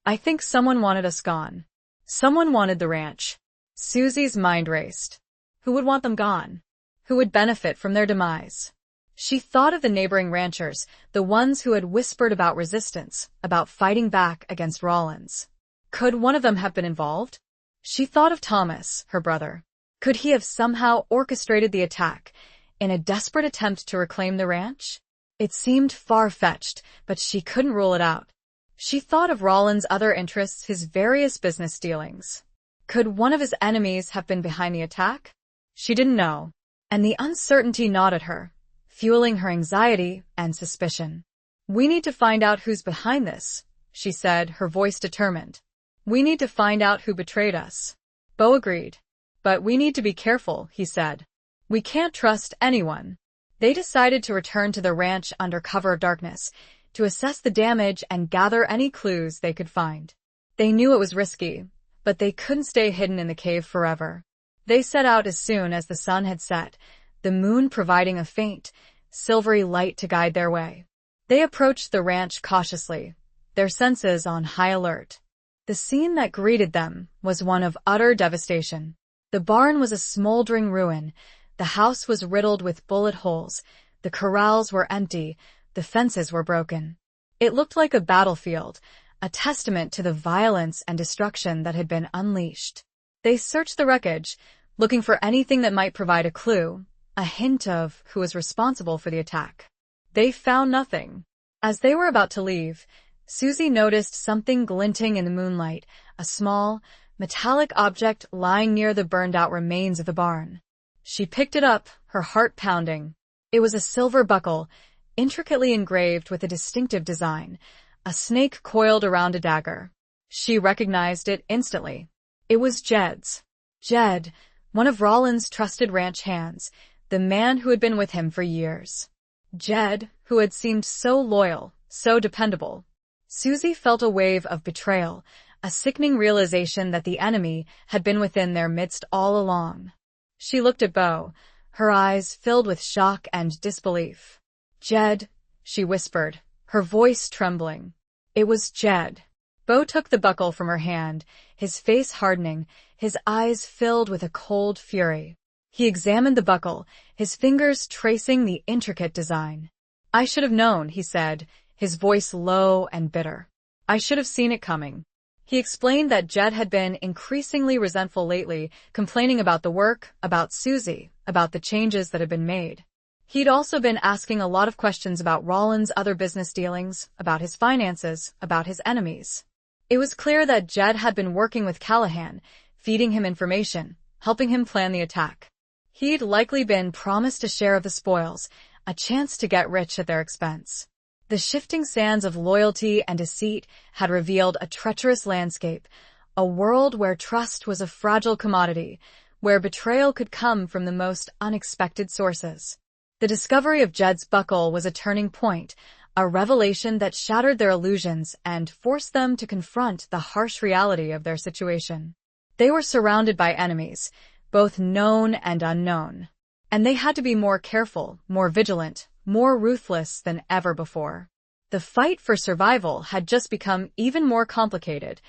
A: "I think someone wanted us gone. Someone wanted the ranch." Susie's mind raced. Who would want them gone? Who would benefit from their demise? She thought of the neighboring ranchers, the ones who had whispered about resistance, about fighting back against Rollins. Could one of them have been involved? She thought of Thomas, her brother. Could he have somehow orchestrated the attack, in a desperate attempt to reclaim the ranch? It seemed far-fetched, but she couldn't rule it out. She thought of Rollins' other interests, his various business dealings. Could one of his enemies have been behind the attack? She didn't know, and the uncertainty gnawed at her, fueling her anxiety and suspicion. "We need to find out who's behind this," she said, her voice determined. "We need to find out who betrayed us." Bo agreed. "But we need to be careful," he said. "We can't trust anyone." They decided to return to the ranch under cover of darkness, to assess the damage and gather any clues they could find. They knew it was risky, but they couldn't stay hidden in the cave forever. They set out as soon as the sun had set, the moon providing a faint, silvery light to guide their way. They approached the ranch cautiously, their senses on high alert. The scene that greeted them was one of utter devastation. The barn was a smoldering ruin, the house was riddled with bullet holes, the corrals were empty, the fences were broken. It looked like a battlefield, a testament to the violence and destruction that had been unleashed. They searched the wreckage, looking for anything that might provide a clue, a hint of who was responsible for the attack. They found nothing. As they were about to leave, Susie noticed something glinting in the moonlight, a small, metallic object lying near the burned-out remains of the barn. She picked it up, her heart pounding. It was a silver buckle, intricately engraved with a distinctive design, a snake coiled around a dagger. She recognized it instantly. It was Jed's. Jed, one of Rollins' trusted ranch hands, the man who had been with him for years. Jed, who had seemed so loyal, so dependable. Susie felt a wave of betrayal, a sickening realization that the enemy had been within their midst all along. She looked at Bo, her eyes filled with shock and disbelief. "Jed," she whispered, her voice trembling. It was Jed. Bo took the buckle from her hand, his face hardening, his eyes filled with a cold fury. He examined the buckle, his fingers tracing the intricate design. "I should have known," he said, his voice low and bitter. "I should have seen it coming." He explained that Jed had been increasingly resentful lately, complaining about the work, about Susie, about the changes that had been made. He'd also been asking a lot of questions about Rollins' other business dealings, about his finances, about his enemies. It was clear that Jed had been working with Callahan, feeding him information, helping him plan the attack. He'd likely been promised a share of the spoils, a chance to get rich at their expense. The shifting sands of loyalty and deceit had revealed a treacherous landscape, a world where trust was a fragile commodity, where betrayal could come from the most unexpected sources. The discovery of Jed's buckle was a turning point, a revelation that shattered their illusions and forced them to confront the harsh reality of their situation. They were surrounded by enemies, both known and unknown, and they had to be more careful, more vigilant, more ruthless than ever before. The fight for survival had just become even more complicated,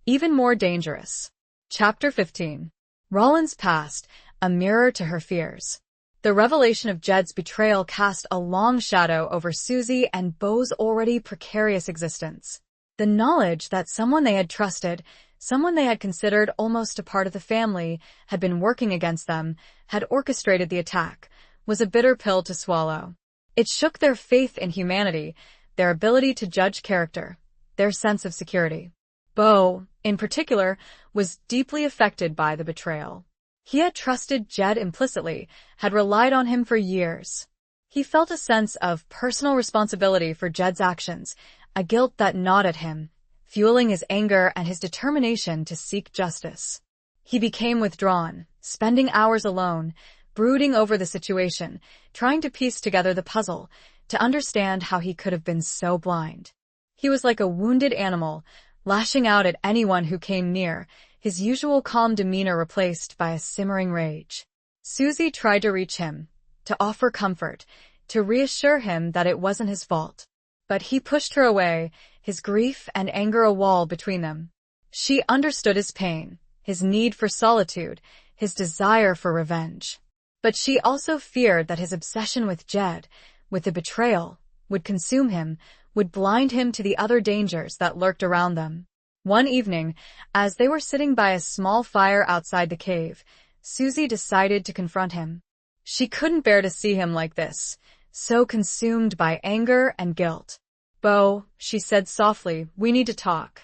A: even more dangerous. Chapter 15. Rollins' past, a mirror to her fears. The revelation of Jed's betrayal cast a long shadow over Susie and Bo's already precarious existence. The knowledge that someone they had trusted, someone they had considered almost a part of the family, had been working against them, had orchestrated the attack, was a bitter pill to swallow. It shook their faith in humanity, their ability to judge character, their sense of security. Bo, in particular, was deeply affected by the betrayal. He had trusted Jed implicitly, had relied on him for years. He felt a sense of personal responsibility for Jed's actions, a guilt that gnawed at him, fueling his anger and his determination to seek justice. He became withdrawn, spending hours alone, brooding over the situation, trying to piece together the puzzle, to understand how he could have been so blind. He was like a wounded animal, lashing out at anyone who came near, his usual calm demeanor replaced by a simmering rage. Susie tried to reach him, to offer comfort, to reassure him that it wasn't his fault. But he pushed her away, his grief and anger a wall between them. She understood his pain, his need for solitude, his desire for revenge. But she also feared that his obsession with Jed, with the betrayal, would consume him, would blind him to the other dangers that lurked around them. One evening, as they were sitting by a small fire outside the cave, Susie decided to confront him. She couldn't bear to see him like this, so consumed by anger and guilt. "Bo," she said softly, "we need to talk."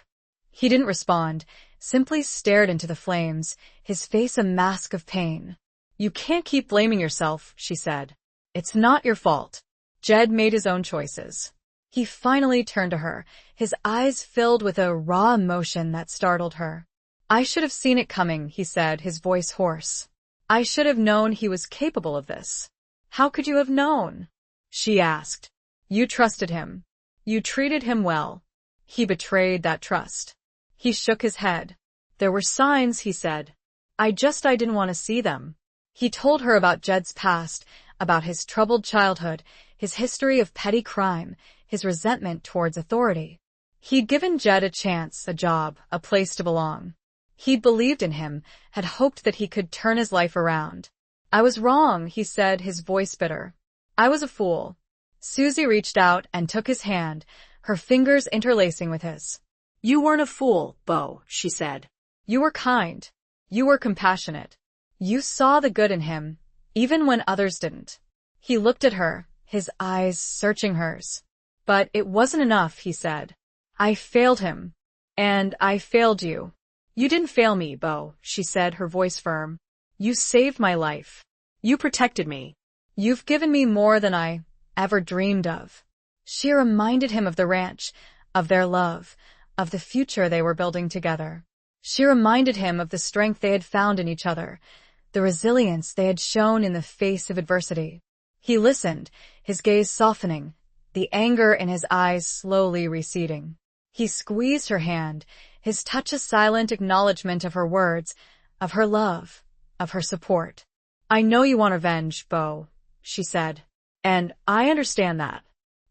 A: He didn't respond, simply stared into the flames, his face a mask of pain. "You can't keep blaming yourself," she said. "It's not your fault. Jed made his own choices." He finally turned to her, his eyes filled with a raw emotion that startled her. "I should have seen it coming," he said, his voice hoarse. "I should have known he was capable of this." "How could you have known?" she asked. "You trusted him. You treated him well. He betrayed that trust." He shook his head. "There were signs," he said. I didn't want to see them." He told her about Jed's past, about his troubled childhood, his history of petty crime, his resentment towards authority. He'd given Jed a chance, a job, a place to belong. He'd believed in him, had hoped that he could turn his life around. "I was wrong," he said, his voice bitter. "I was a fool." Susie reached out and took his hand, her fingers interlacing with his. "You weren't a fool, Bo," she said. "You were kind. You were compassionate. You saw the good in him, even when others didn't. He looked at her, his eyes searching hers. But it wasn't enough, he said. I failed him. And I failed you. You didn't fail me, Beau, she said, her voice firm. You saved my life.
B: You protected me.
A: You've given me more than I ever dreamed of. She reminded him of the ranch, of their love, of the future they were building together. She reminded him of the strength they had found in each other, the resilience they had shown in the face of adversity. He listened, his gaze softening, the anger in his eyes slowly receding. He squeezed her hand, his touch a silent acknowledgement of her words, of her love, of her support. I know you want revenge, Beau, she said. And I understand that.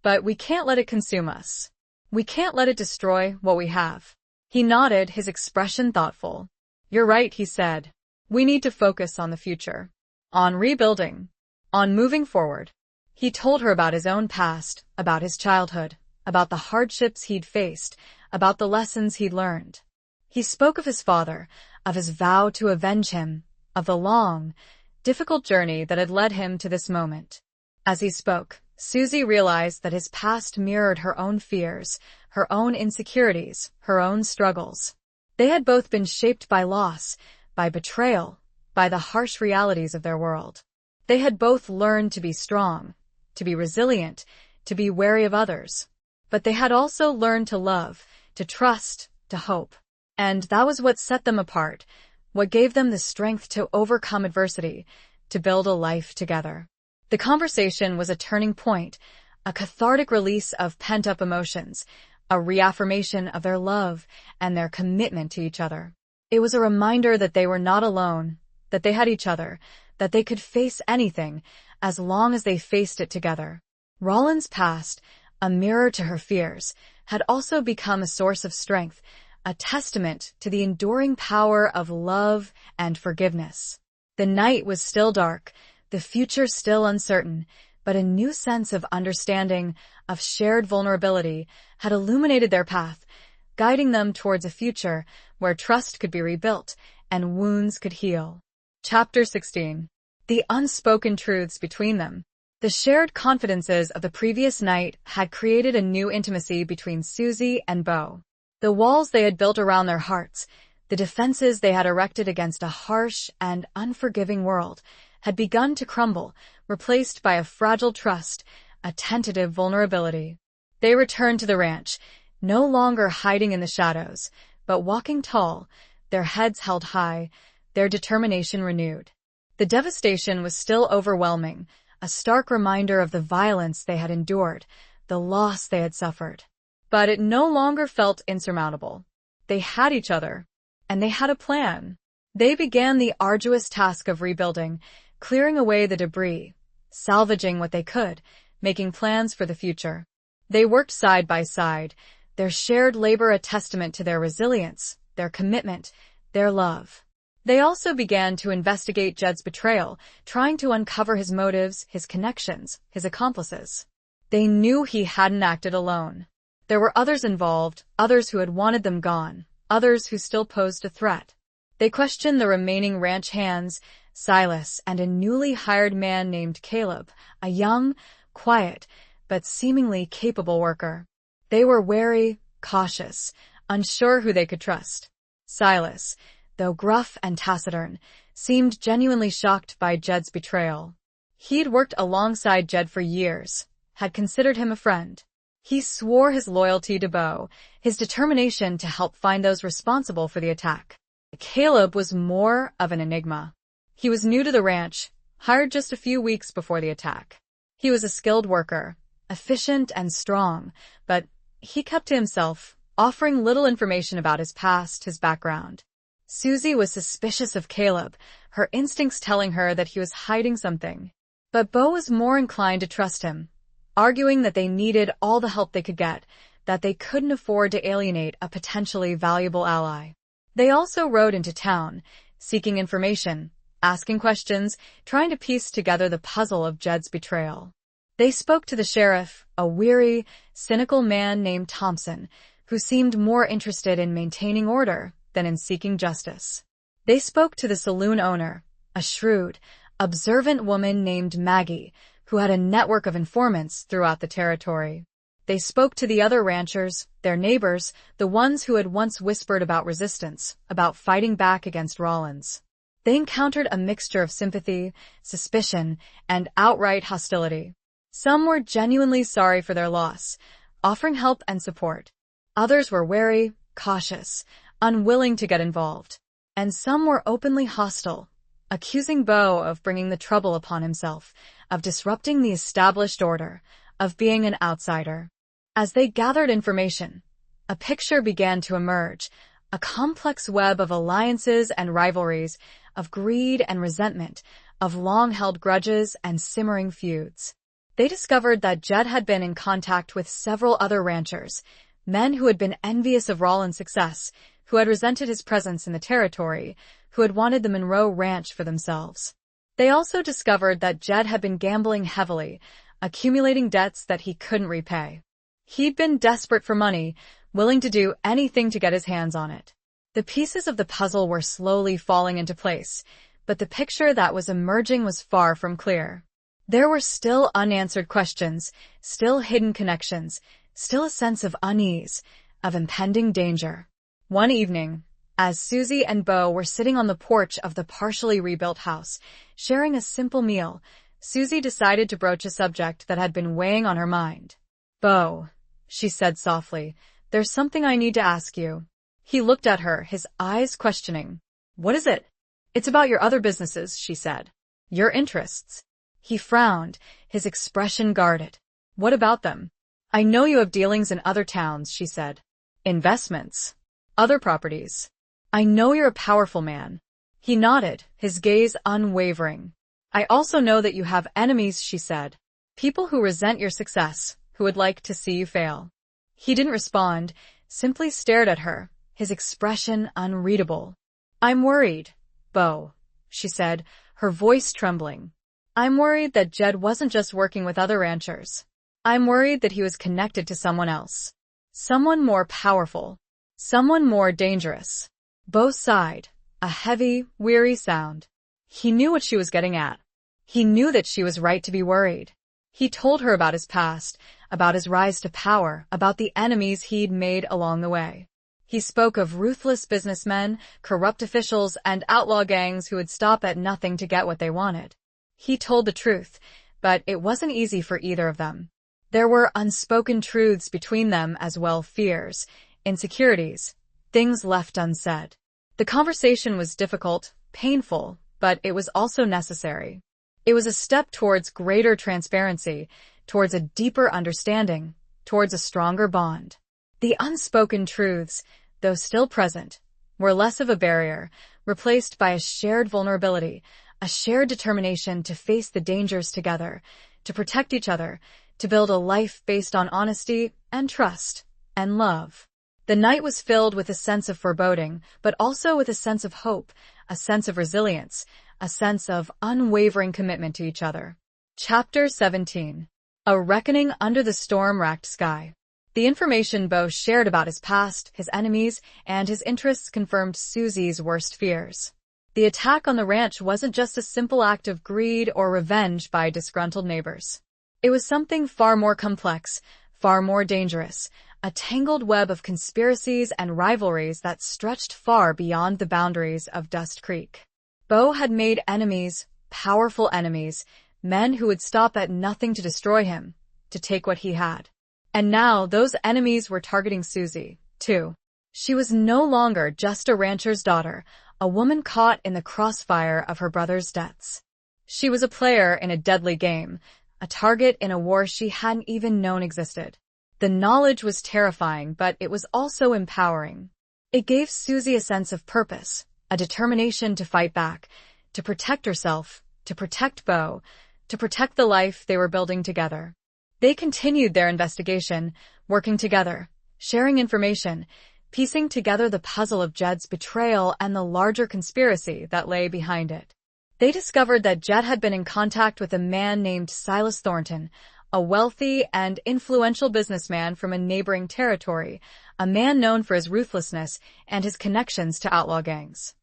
A: But we can't let it consume us. We can't let it destroy what we have. He nodded, his expression thoughtful. You're right, he said. We need to focus on the future. On rebuilding. On moving forward. He told her about his own past, about his childhood, about the hardships he'd faced, about the lessons he'd learned. He spoke of his father, of his vow to avenge him, of the long, difficult journey that had led him to this moment. As he spoke, Susie realized that his past mirrored her own fears, her own insecurities, her own struggles. They had both been shaped by loss, by betrayal, by the harsh realities of their world. They had both learned to be strong, to be resilient, to be wary of others. But they had also learned to love, to trust, to hope. And that was what set them apart, what gave them the strength to overcome adversity, to build a life together. The conversation was a turning point, a cathartic release of pent-up emotions, a reaffirmation of their love and their commitment to each other. It was a reminder that they were not alone, that they had each other, that they could face anything as long as they faced it together. Rollins' past, a mirror to her fears, had also become a source of strength, a testament to the enduring power of love and forgiveness. The night was still dark, the future still uncertain, but a new sense of understanding, of shared vulnerability, had illuminated their path, guiding them towards a future where trust could be rebuilt and wounds could heal. Chapter 16. The unspoken truths between them. The shared confidences of the previous night had created a new intimacy between Susie and Beau. The walls they had built around their hearts, the defenses they had erected against a harsh and unforgiving world, had begun to crumble, replaced by a fragile trust, a tentative vulnerability. They returned to the ranch, no longer hiding in the shadows, but walking tall, their heads held high, their determination renewed. The devastation was still overwhelming, a stark reminder of the violence they had endured, the loss they had suffered. But it no longer felt insurmountable. They had each other, and they had a plan. They began the arduous task of rebuilding, clearing away the debris, salvaging what they could, making plans for the future. They worked side by side, their shared labor a testament to their resilience, their commitment, their love. They also began to investigate Jed's betrayal, trying to uncover his motives, his connections, his accomplices. They knew he hadn't acted alone. There were others involved, others who had wanted them gone, others who still posed a threat. They questioned the remaining ranch hands, Silas, and a newly hired man named Caleb, a young, quiet, but seemingly capable worker. They were wary, cautious, unsure who they could trust. Silas, though gruff and taciturn, seemed genuinely shocked by Jed's betrayal. He'd worked alongside Jed for years, had considered him a friend. He swore his loyalty to Beau, his determination to help find those responsible for the attack. Caleb was more of an enigma. He was new to the ranch, hired just a few weeks before the attack. He was a skilled worker, efficient and strong, but he kept to himself, offering little information about his past, his background. Susie was suspicious of Caleb, her instincts telling her that he was hiding something. But Beau was more inclined to trust him, arguing that they needed all the help they could get, that they couldn't afford to alienate a potentially valuable ally. They also rode into town, seeking information, asking questions, trying to piece together the puzzle of Jed's betrayal. They spoke to the sheriff, a weary, cynical man named Thompson, who seemed more interested in maintaining order than in seeking justice. They spoke to the saloon owner, a shrewd, observant woman named Maggie, who had a network of informants throughout the territory. They spoke to the other ranchers, their neighbors, the ones who had once whispered about resistance, about fighting back against Rollins. They encountered a mixture of sympathy, suspicion, and outright hostility. Some were genuinely sorry for their loss, offering help and support. Others were wary, cautious, unwilling to get involved. And some were openly hostile, accusing Bo of bringing the trouble upon himself, of disrupting the established order, of being an outsider. As they gathered information, a picture began to emerge, a complex web of alliances and rivalries, of greed and resentment, of long-held grudges and simmering feuds. They discovered that Jed had been in contact with several other ranchers, men who had been envious of Rollins' success, who had resented his presence in the territory, who had wanted the Monroe Ranch for themselves. They also discovered that Jed had been gambling heavily, accumulating debts that he couldn't repay. He'd been desperate for money, willing to do anything to get his hands on it. The pieces of the puzzle were slowly falling into place, but the picture that was emerging was far from clear. There were still unanswered questions, still hidden connections, still a sense of unease, of impending danger. One evening, as Susie and Bo were sitting on the porch of the partially rebuilt house, sharing a simple meal, Susie decided to broach a subject that had been weighing on her mind. "Bo," she said softly, "there's something I need to ask you." He looked at her, his eyes questioning. "What is it?" "It's about your other businesses," she said. "Your interests." He frowned, his expression guarded. "What about them?" "I know you have dealings in other towns," she said. "Investments. Other properties. I know you're a powerful man." He nodded, his gaze unwavering. "I also know that you have enemies," she said. "People who resent your success, who would like to see you fail." He didn't respond, simply stared at her, his expression unreadable. "I'm worried, Bo," she said, her voice trembling. "I'm worried that Jed wasn't just working with other ranchers. I'm worried that he was connected to someone else. Someone more powerful. Someone more dangerous." Bo sighed, a heavy, weary sound. He knew what she was getting at. He knew that she was right to be worried. He told her about his past, about his rise to power, about the enemies he'd made along the way. He spoke of ruthless businessmen, corrupt officials, and outlaw gangs who would stop at nothing to get what they wanted. He told the truth, but it wasn't easy for either of them. There were unspoken truths between them as well, fears, insecurities, things left unsaid. The conversation was difficult, painful, but it was also necessary. It was a step towards greater transparency, towards a deeper understanding, towards a stronger bond. The unspoken truths, though still present, were less of a barrier, replaced by a shared vulnerability, a shared determination to face the dangers together, to protect each other, to build a life based on honesty and trust and love. The night was filled with a sense of foreboding, but also with a sense of hope, a sense of resilience, a sense of unwavering commitment to each other. Chapter 17. A Reckoning Under the Storm-Racked Sky. The information Bo shared about his past, his enemies, and his interests confirmed Susie's worst fears. The attack on the ranch wasn't just a simple act of greed or revenge by disgruntled neighbors. It was something far more complex, far more dangerous, a tangled web of conspiracies and rivalries that stretched far beyond the boundaries of Dust Creek. Bo had made enemies, powerful enemies, men who would stop at nothing to destroy him, to take what he had. And now those enemies were targeting Susie, too. She was no longer just a rancher's daughter, a woman caught in the crossfire of her brother's debts. She was a player in a deadly game, a target in a war she hadn't even known existed. The knowledge was terrifying, but it was also empowering. It gave Susie a sense of purpose, a determination to fight back, to protect herself, to protect Bo, to protect the life they were building together. They continued their investigation, working together, sharing information, piecing together the puzzle of Jed's betrayal and the larger conspiracy that lay behind it. They discovered that Jed had been in contact with a man named Silas Thornton, a wealthy and influential businessman from a neighboring territory, a man known for his ruthlessness and his connections to outlaw gangs.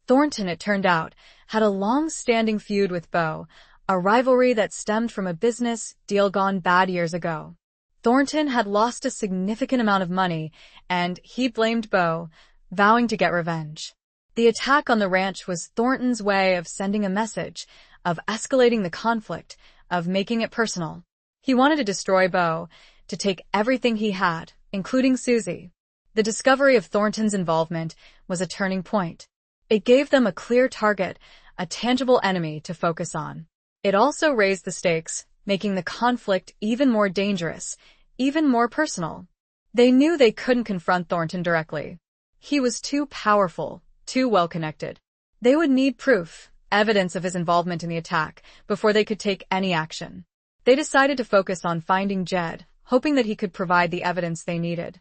A: Thornton, it turned out, had a long-standing feud with Beau, a rivalry that stemmed from a business deal gone bad years ago. Thornton had lost a significant amount of money, and he blamed Beau, vowing to get revenge. The attack on the ranch was Thornton's way of sending a message, of escalating the conflict, of making it personal. He wanted to destroy Beau, to take everything he had, including Susie. The discovery of Thornton's involvement was a turning point. It gave them a clear target, a tangible enemy to focus on. It also raised the stakes, making the conflict even more dangerous, even more personal. They knew they couldn't confront Thornton directly. He was too powerful, too well-connected. They would need proof, evidence of his involvement in the attack, before they could take any action. They decided to focus on finding Jed, hoping that he could provide the evidence they needed.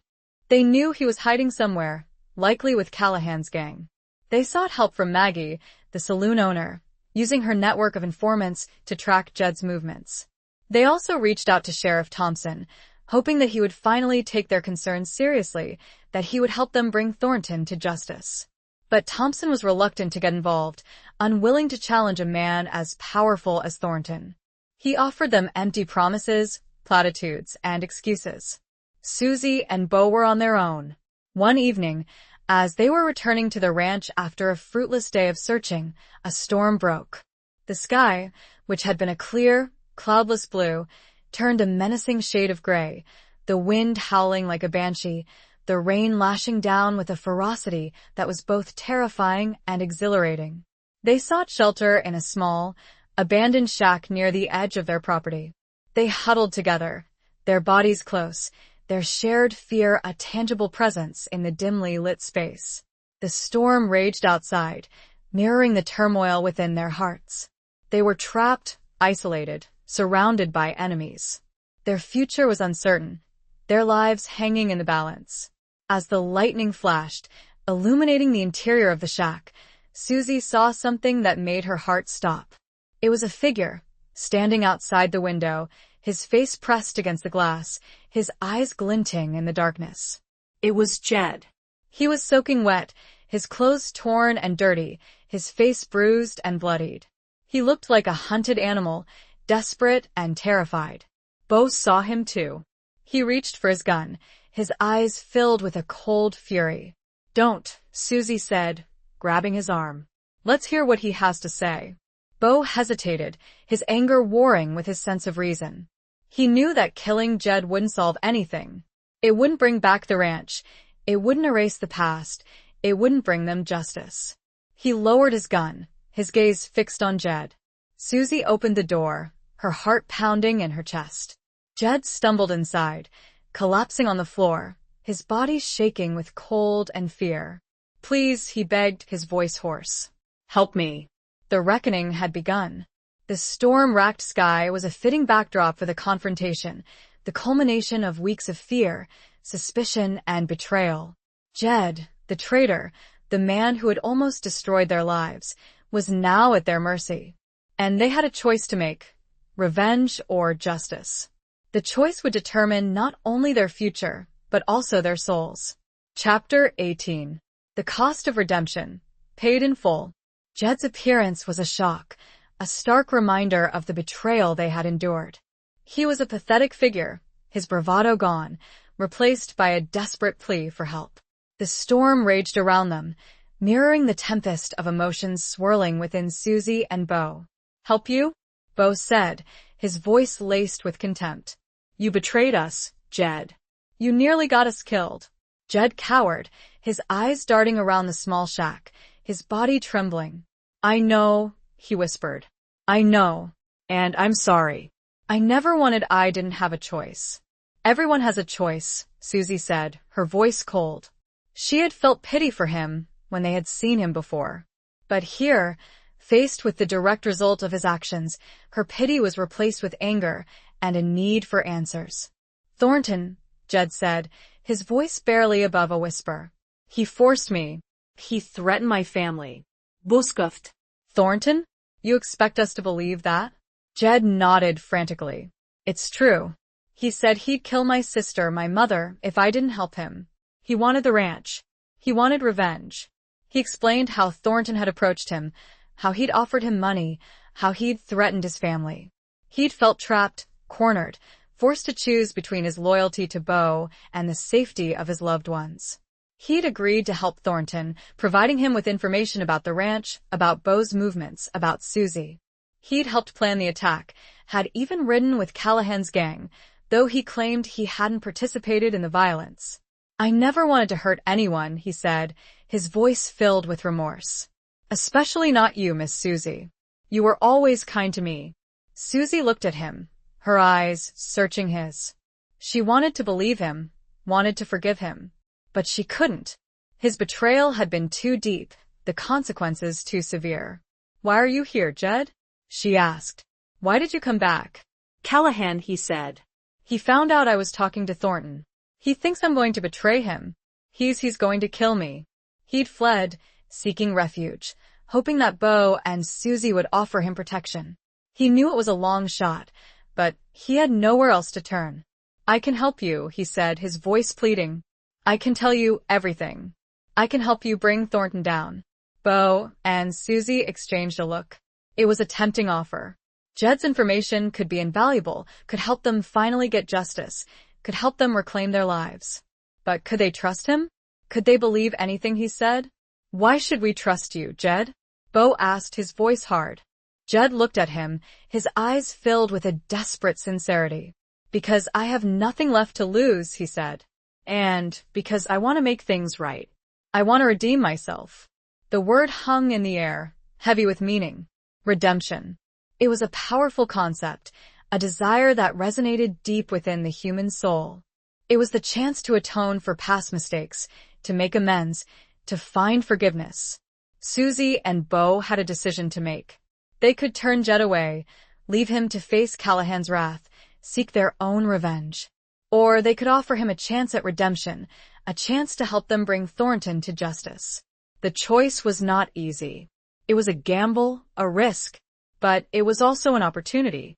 A: They knew he was hiding somewhere, likely with Callahan's gang. They sought help from Maggie, the saloon owner, using her network of informants to track Jed's movements. They also reached out to Sheriff Thompson, hoping that he would finally take their concerns seriously, that he would help them bring Thornton to justice. But Thompson was reluctant to get involved, unwilling to challenge a man as powerful as Thornton. He offered them empty promises, platitudes, and excuses. Susie and Beau were on their own. One evening, as they were returning to the ranch after a fruitless day of searching, a storm broke. The sky, which had been a clear, cloudless blue, turned a menacing shade of gray, the wind howling like a banshee, the rain lashing down with a ferocity that was both terrifying and exhilarating. They sought shelter in a small, abandoned shack near the edge of their property. They huddled together, their bodies close, their shared fear a tangible presence in the dimly lit space. The storm raged outside, mirroring the turmoil within their hearts. They were trapped, isolated, surrounded by enemies. Their future was uncertain, their lives hanging in the balance. As the lightning flashed, illuminating the interior of the shack, Susie saw something that made her heart stop. It was a figure, standing outside the window, his face pressed against the glass, his eyes glinting in the darkness.
B: It was Jed.
A: He was soaking wet, his clothes torn and dirty, his face bruised and bloodied. He looked like a hunted animal, desperate and terrified. Beau saw him too. He reached for his gun, his eyes filled with a cold fury. "Don't," Susie said, grabbing his arm. "Let's hear what he has to say." Beau hesitated, his anger warring with his sense of reason. He knew that killing Jed wouldn't solve anything. It wouldn't bring back the ranch. It wouldn't erase the past. It wouldn't bring them justice. He lowered his gun, his gaze fixed on Jed. Susie opened the door, her heart pounding in her chest. Jed stumbled inside, collapsing on the floor, his body shaking with cold and fear. "Please," he begged, his voice hoarse.
B: "Help me."
A: The reckoning had begun. The storm-racked sky was a fitting backdrop for the confrontation, the culmination of weeks of fear, suspicion, and betrayal. Jed, the traitor, the man who had almost destroyed their lives, was now at their mercy. And they had a choice to make: revenge or justice. The choice would determine not only their future, but also their souls. Chapter 18. The Cost of Redemption. Paid in full. Jed's appearance was a shock, a stark reminder of the betrayal they had endured. He was a pathetic figure, his bravado gone, replaced by a desperate plea for help. The storm raged around them, mirroring the tempest of emotions swirling within Susie and Beau. "Help you?" Beau said, his voice laced with contempt. "You betrayed us, Jed. You nearly got us killed." Jed cowered, his eyes darting around the small shack, his body trembling. "I know," he whispered. "I know. And I'm sorry. I never wanted. I didn't have a choice." "Everyone has a choice," Susie said, her voice cold. She had felt pity for him when they had seen him before. But here, faced with the direct result of his actions, her pity was replaced with anger and a need for answers. "Thornton," Jed said, his voice barely above a whisper. "He forced me.
B: He threatened my family. Buscuffed."
A: "Thornton? You expect us to believe that?" Jed nodded frantically. "It's true. He said he'd kill my sister, my mother, if I didn't help him. He wanted the ranch. He wanted revenge. He explained how Thornton had approached him, how he'd offered him money, how he'd threatened his family. He'd felt trapped, cornered, forced to choose between his loyalty to Beau and the safety of his loved ones. He'd agreed to help Thornton, providing him with information about the ranch, about Beau's movements, about Susie. He'd helped plan the attack, had even ridden with Callahan's gang, though he claimed he hadn't participated in the violence. "I never wanted to hurt anyone," he said, his voice filled with remorse. "Especially not you, Miss Susie. You were always kind to me." Susie looked at him, her eyes searching his. She wanted to believe him, wanted to forgive him, but she couldn't. His betrayal had been too deep, the consequences too severe. "Why are you here, Jed?" she asked. "Why did you come back?"
B: "Callahan," he said.
A: "He found out I was talking to Thornton. He thinks I'm going to betray him. He's going to kill me." He'd fled, seeking refuge, hoping that Beau and Susie would offer him protection. He knew it was a long shot, but he had nowhere else to turn. "I can help you," he said, his voice pleading. "I can tell you everything. I can help you bring Thornton down." Beau and Susie exchanged a look. It was a tempting offer. Jed's information could be invaluable, could help them finally get justice, could help them reclaim their lives. But could they trust him? Could they believe anything he said? "Why should we trust you, Jed?" Beau asked, his voice hard. Jed looked at him, his eyes filled with a desperate sincerity. "Because I have nothing left to lose," he said. "And because I want to make things right. I want to redeem myself." The word hung in the air, heavy with meaning. Redemption. It was a powerful concept, a desire that resonated deep within the human soul. It was the chance to atone for past mistakes, to make amends, to find forgiveness. Susie and Beau had a decision to make. They could turn Jed away, leave him to face Callahan's wrath, seek their own revenge. Or they could offer him a chance at redemption, a chance to help them bring Thornton to justice. The choice was not easy. It was a gamble, a risk, but it was also an opportunity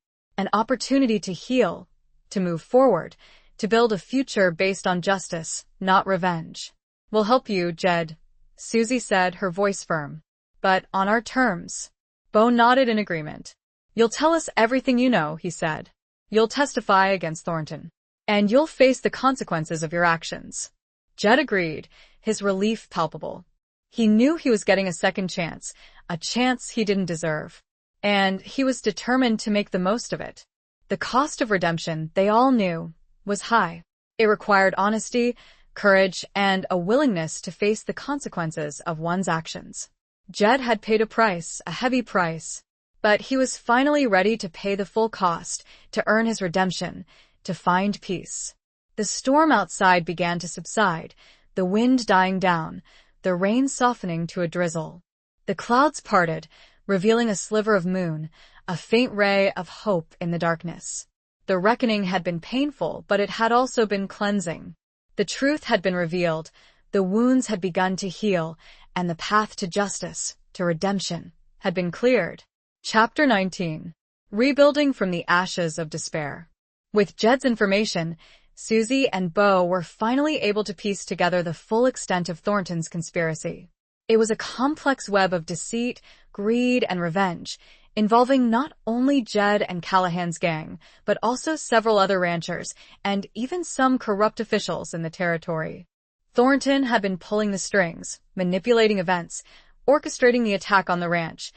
A: to heal, to move forward, to build a future based on justice, not revenge. "We'll help you, Jed," Susie said, her voice firm. "But on our terms." Beau nodded in agreement. "You'll tell us everything you know," he said. "You'll testify against Thornton. And you'll face the consequences of your actions." Jed agreed, his relief palpable. He knew he was getting a second chance, a chance he didn't deserve. And he was determined to make the most of it. The cost of redemption, they all knew, was high. It required honesty, courage, and a willingness to face the consequences of one's actions. Jed had paid a price, a heavy price, but he was finally ready to pay the full cost, to earn his redemption, to find peace. The storm outside began to subside, the wind dying down, the rain softening to a drizzle. The clouds parted, revealing a sliver of moon, a faint ray of hope in the darkness. The reckoning had been painful, but it had also been cleansing. The truth had been revealed, the wounds had begun to heal, and the path to justice, to redemption, had been cleared. Chapter 19. Rebuilding from the Ashes of Despair. With Jed's information, Susie and Beau were finally able to piece together the full extent of Thornton's conspiracy. It was a complex web of deceit, greed, and revenge, involving not only Jed and Callahan's gang, but also several other ranchers, and even some corrupt officials in the territory. Thornton had been pulling the strings, manipulating events, orchestrating the attack on the ranch,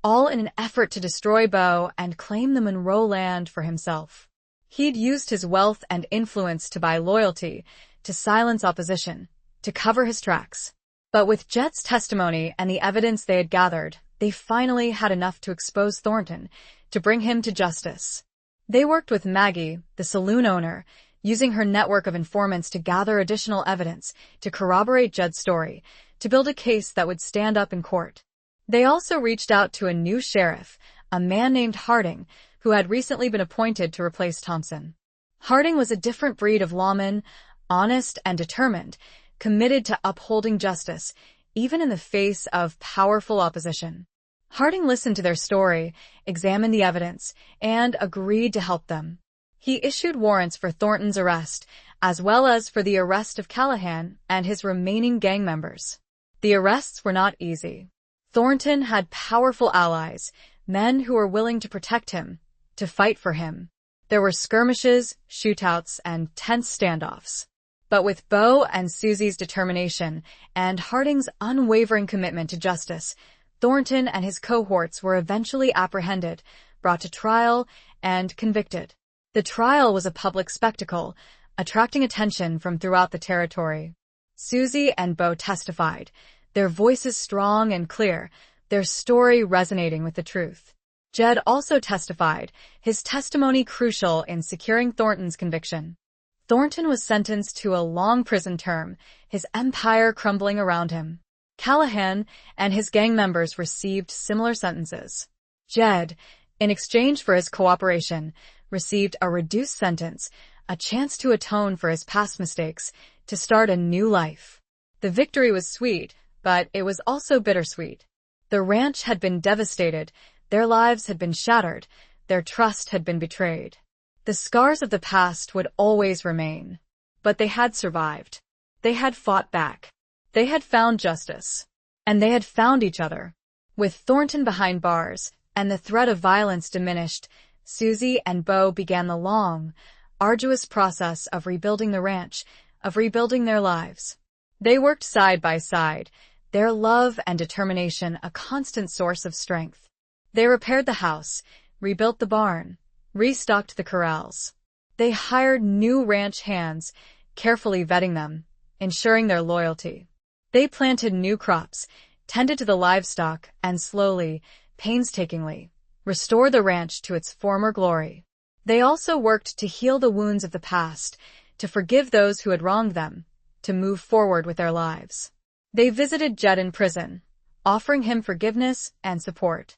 A: all in an effort to destroy Beau and claim the Monroe land for himself. He'd used his wealth and influence to buy loyalty, to silence opposition, to cover his tracks. But with Jed's testimony and the evidence they had gathered, they finally had enough to expose Thornton, to bring him to justice. They worked with Maggie, the saloon owner, using her network of informants to gather additional evidence, to corroborate Jed's story, to build a case that would stand up in court. They also reached out to a new sheriff, a man named Harding, who had recently been appointed to replace Thompson. Harding was a different breed of lawman, honest and determined, committed to upholding justice, even in the face of powerful opposition. Harding listened to their story, examined the evidence, and agreed to help them. He issued warrants for Thornton's arrest, as well as for the arrest of Callahan and his remaining gang members. The arrests were not easy. Thornton had powerful allies, men who were willing to protect him, to fight for him. There were skirmishes, shootouts, and tense standoffs. But with Beau and Susie's determination and Harding's unwavering commitment to justice, Thornton and his cohorts were eventually apprehended, brought to trial, and convicted. The trial was a public spectacle, attracting attention from throughout the territory. Susie and Beau testified, their voices strong and clear, their story resonating with the truth. Jed also testified, his testimony crucial in securing Thornton's conviction. Thornton was sentenced to a long prison term, his empire crumbling around him. Callahan and his gang members received similar sentences. Jed, in exchange for his cooperation, received a reduced sentence, a chance to atone for his past mistakes, to start a new life. The victory was sweet, but it was also bittersweet. The ranch had been devastated, their lives had been shattered, their trust had been betrayed. The scars of the past would always remain. But they had survived. They had fought back. They had found justice. And they had found each other. With Thornton behind bars, and the threat of violence diminished, Susie and Beau began the long, arduous process of rebuilding the ranch, of rebuilding their lives. They worked side by side, their love and determination a constant source of strength. They repaired the house, rebuilt the barn, restocked the corrals. They hired new ranch hands, carefully vetting them, ensuring their loyalty. They planted new crops, tended to the livestock, and slowly, painstakingly, restored the ranch to its former glory. They also worked to heal the wounds of the past, to forgive those who had wronged them, to move forward with their lives. They visited Jed in prison, offering him forgiveness and support.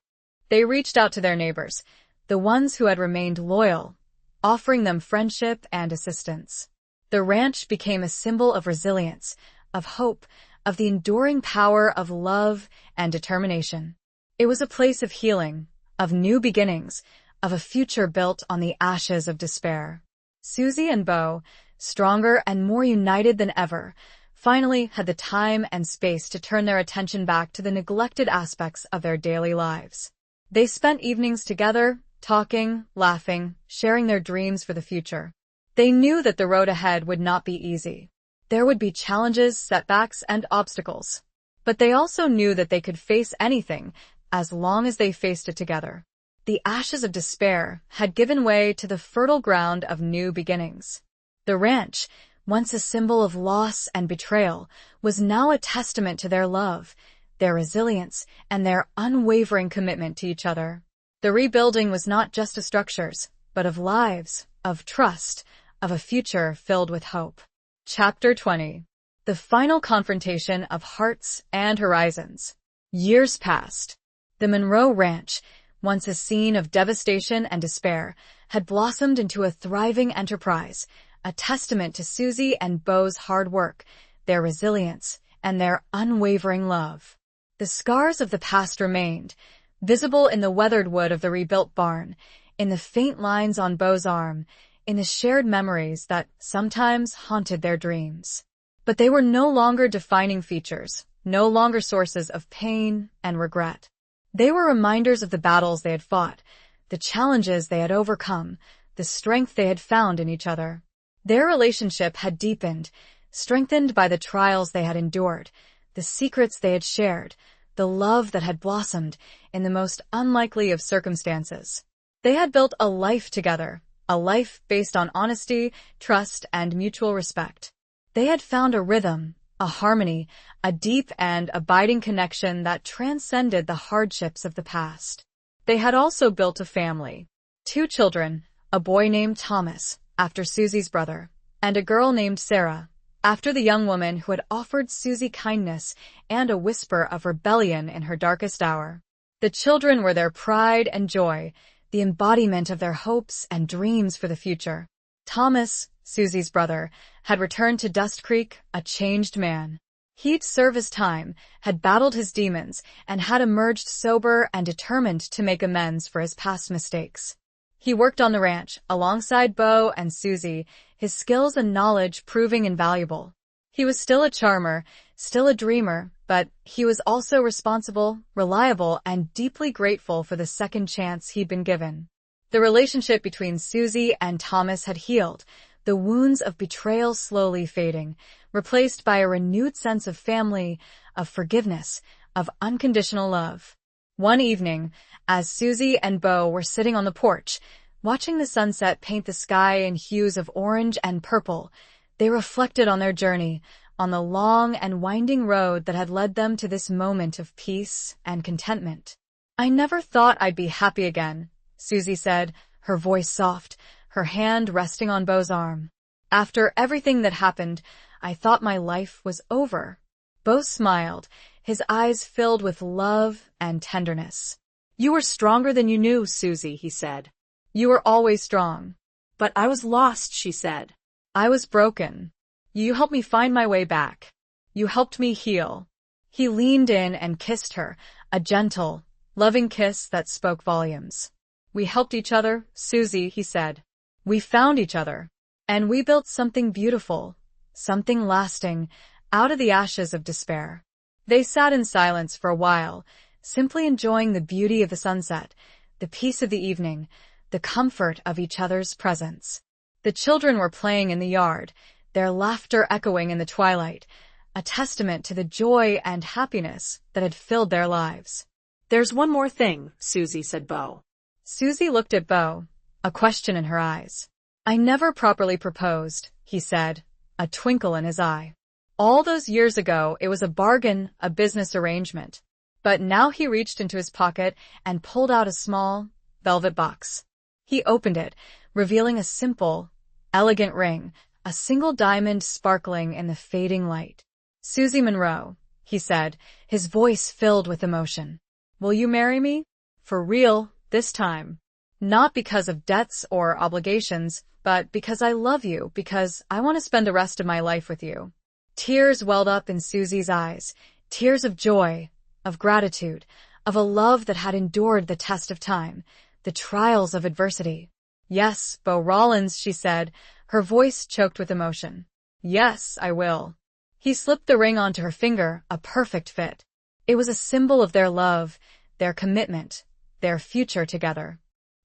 A: They reached out to their neighbors, the ones who had remained loyal, offering them friendship and assistance. The ranch became a symbol of resilience, of hope, of the enduring power of love and determination. It was a place of healing, of new beginnings, of a future built on the ashes of despair. Susie and Beau, stronger and more united than ever, finally had the time and space to turn their attention back to the neglected aspects of their daily lives. They spent evenings together, talking, laughing, sharing their dreams for the future. They knew that the road ahead would not be easy. There would be challenges, setbacks, and obstacles. But they also knew that they could face anything, as long as they faced it together. The ashes of despair had given way to the fertile ground of new beginnings. The ranch, once a symbol of loss and betrayal, was now a testament to their love, their resilience, and their unwavering commitment to each other. The rebuilding was not just of structures, but of lives, of trust, of a future filled with hope. Chapter 20. The final confrontation of hearts and horizons. Years passed. The Monroe Ranch, once a scene of devastation and despair, had blossomed into a thriving enterprise, a testament to Susie and Beau's hard work, their resilience, and their unwavering love. The scars of the past remained, visible in the weathered wood of the rebuilt barn, in the faint lines on Beau's arm, in the shared memories that sometimes haunted their dreams. But they were no longer defining features, no longer sources of pain and regret. They were reminders of the battles they had fought, the challenges they had overcome, the strength they had found in each other. Their relationship had deepened, strengthened by the trials they had endured, the secrets they had shared, the love that had blossomed in the most unlikely of circumstances. They had built a life together, a life based on honesty, trust, and mutual respect. They had found a rhythm, a harmony, a deep and abiding connection that transcended the hardships of the past. They had also built a family. 2 children, a boy named Thomas, after Susie's brother, and a girl named Sarah, after the young woman who had offered Susie kindness and a whisper of rebellion in her darkest hour. The children were their pride and joy, the embodiment of their hopes and dreams for the future. Thomas, Susie's brother, had returned to Dust Creek a changed man. He'd served his time, had battled his demons, and had emerged sober and determined to make amends for his past mistakes. He worked on the ranch, alongside Beau and Susie, his skills and knowledge proving invaluable. He was still a charmer, still a dreamer, But he was also responsible, reliable, and deeply grateful for the second chance he'd been given. The relationship between Susie and Thomas had healed, the wounds of betrayal slowly fading, replaced by a renewed sense of family, of forgiveness, of unconditional love. One evening, as Susie and Beau were sitting on the porch, watching the sunset paint the sky in hues of orange and purple, they reflected on their journey, on the long and winding road that had led them to this moment of peace and contentment. "I never thought I'd be happy again," Susie said, her voice soft, her hand resting on Beau's arm. "After everything that happened, I thought my life was over." Beau smiled, his eyes filled with love and tenderness.
B: "You were stronger than you knew, Susie," he said.
A: "You were always strong."
B: "But I was lost," she said.
A: "I was broken. You helped me find my way back. You helped me heal." He leaned in and kissed her, a gentle, loving kiss that spoke volumes. "We helped each other, Susie," he said. "We found each other. And we built something beautiful, something lasting, out of the ashes of despair." They sat in silence for a while, simply enjoying the beauty of the sunset, the peace of the evening, the comfort of each other's presence. The children were playing in the yard, their laughter echoing in the twilight, a testament to the joy and happiness that had filled their lives.
B: "There's one more thing," Susie said. Beau.
A: Susie looked at Beau, a question in her eyes. "I never properly proposed," he said, a twinkle in his eye. "All those years ago, it was a bargain, a business arrangement." But now he reached into his pocket and pulled out a small, velvet box. He opened it, revealing a simple, elegant ring, a single diamond sparkling in the fading light. "Susie Monroe," he said, his voice filled with emotion. "Will you marry me? For real, this time. Not because of debts or obligations, but because I love you, because I want to spend the rest of my life with you." Tears welled up in Susie's eyes, tears of joy, of gratitude, of a love that had endured the test of time, the trials of adversity. "Yes, Beau Rollins," she said, her voice choked with emotion. "Yes, I will." He slipped the ring onto her finger, a perfect fit. It was a symbol of their love, their commitment, their future together.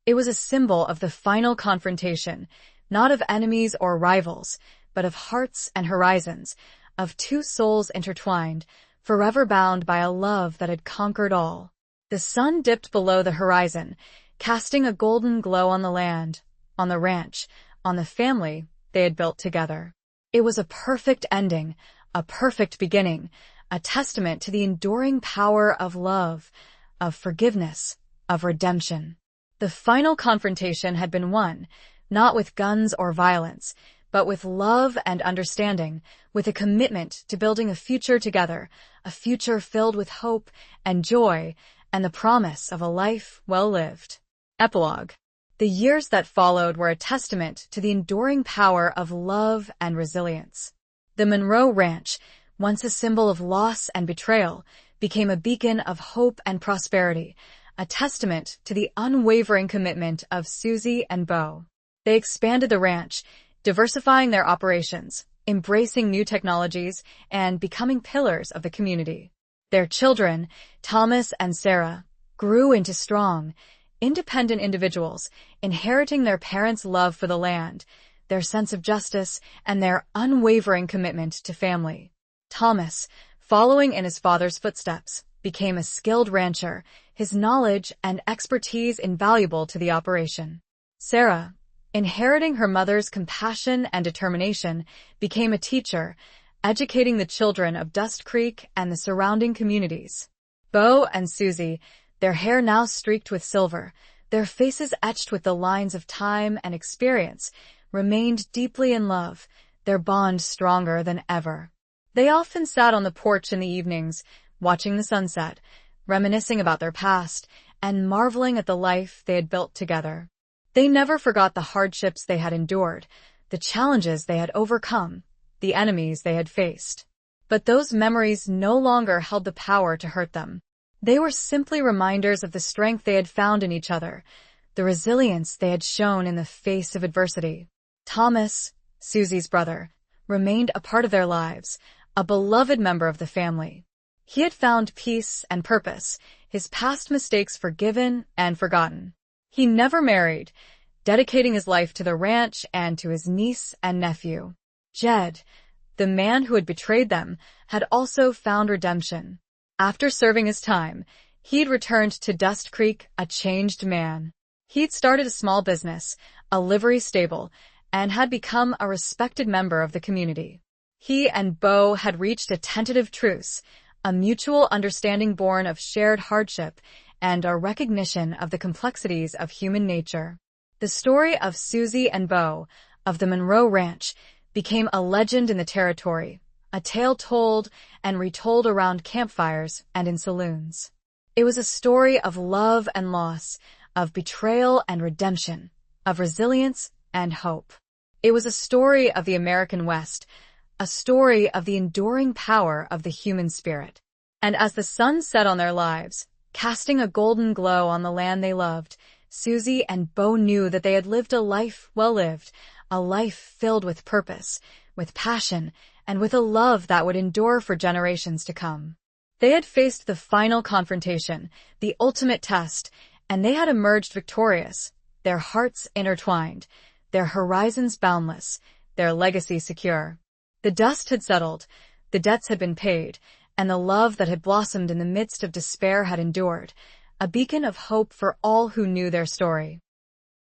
A: It was a symbol of the final confrontation, not of enemies or rivals, but of hearts and horizons, of two souls intertwined, forever bound by a love that had conquered all. The sun dipped below the horizon, casting a golden glow on the land, on the ranch, on the family they had built together. It was a perfect ending, a perfect beginning, a testament to the enduring power of love, of forgiveness, of redemption. The final confrontation had been won, not with guns or violence, but with love and understanding, with a commitment to building a future together, a future filled with hope and joy, and the promise of a life well lived. Epilogue. The years that followed were a testament to the enduring power of love and resilience. The Monroe Ranch, once a symbol of loss and betrayal, became a beacon of hope and prosperity, a testament to the unwavering commitment of Susie and Beau. They expanded the ranch, diversifying their operations, embracing new technologies, and becoming pillars of the community. Their children, Thomas and Sarah, grew into strong, independent individuals, inheriting their parents' love for the land, their sense of justice, and their unwavering commitment to family. Thomas, following in his father's footsteps, became a skilled rancher, his knowledge and expertise invaluable to the operation. Sarah, inheriting her mother's compassion and determination, became a teacher, educating the children of Dust Creek and the surrounding communities. Beau and Susie, their hair now streaked with silver, their faces etched with the lines of time and experience, remained deeply in love, their bond stronger than ever. They often sat on the porch in the evenings, watching the sunset, reminiscing about their past, and marveling at the life they had built together. They never forgot the hardships they had endured, the challenges they had overcome, the enemies they had faced. But those memories no longer held the power to hurt them. They were simply reminders of the strength they had found in each other, the resilience they had shown in the face of adversity. Thomas, Susie's brother, remained a part of their lives, a beloved member of the family. He had found peace and purpose, his past mistakes forgiven and forgotten. He never married, dedicating his life to the ranch and to his niece and nephew. Jed, the man who had betrayed them, had also found redemption. After serving his time, he'd returned to Dust Creek a changed man. He'd started a small business, a livery stable, and had become a respected member of the community. He and Bo had reached a tentative truce, a mutual understanding born of shared hardship and a recognition of the complexities of human nature. The story of Susie and Bo, of the Monroe Ranch, became a legend in the territory, a tale told and retold around campfires and in saloons. It was a story of love and loss, of betrayal and redemption, of resilience and hope. It was a story of the American West, a story of the enduring power of the human spirit. And as the sun set on their lives, casting a golden glow on the land they loved, Susie and Bo knew that they had lived a life well lived, a life filled with purpose, with passion, and with a love that would endure for generations to come. They had faced the final confrontation, the ultimate test, and they had emerged victorious, their hearts intertwined, their horizons boundless, their legacy secure. The dust had settled, the debts had been paid, and the love that had blossomed in the midst of despair had endured, a beacon of hope for all who knew their story.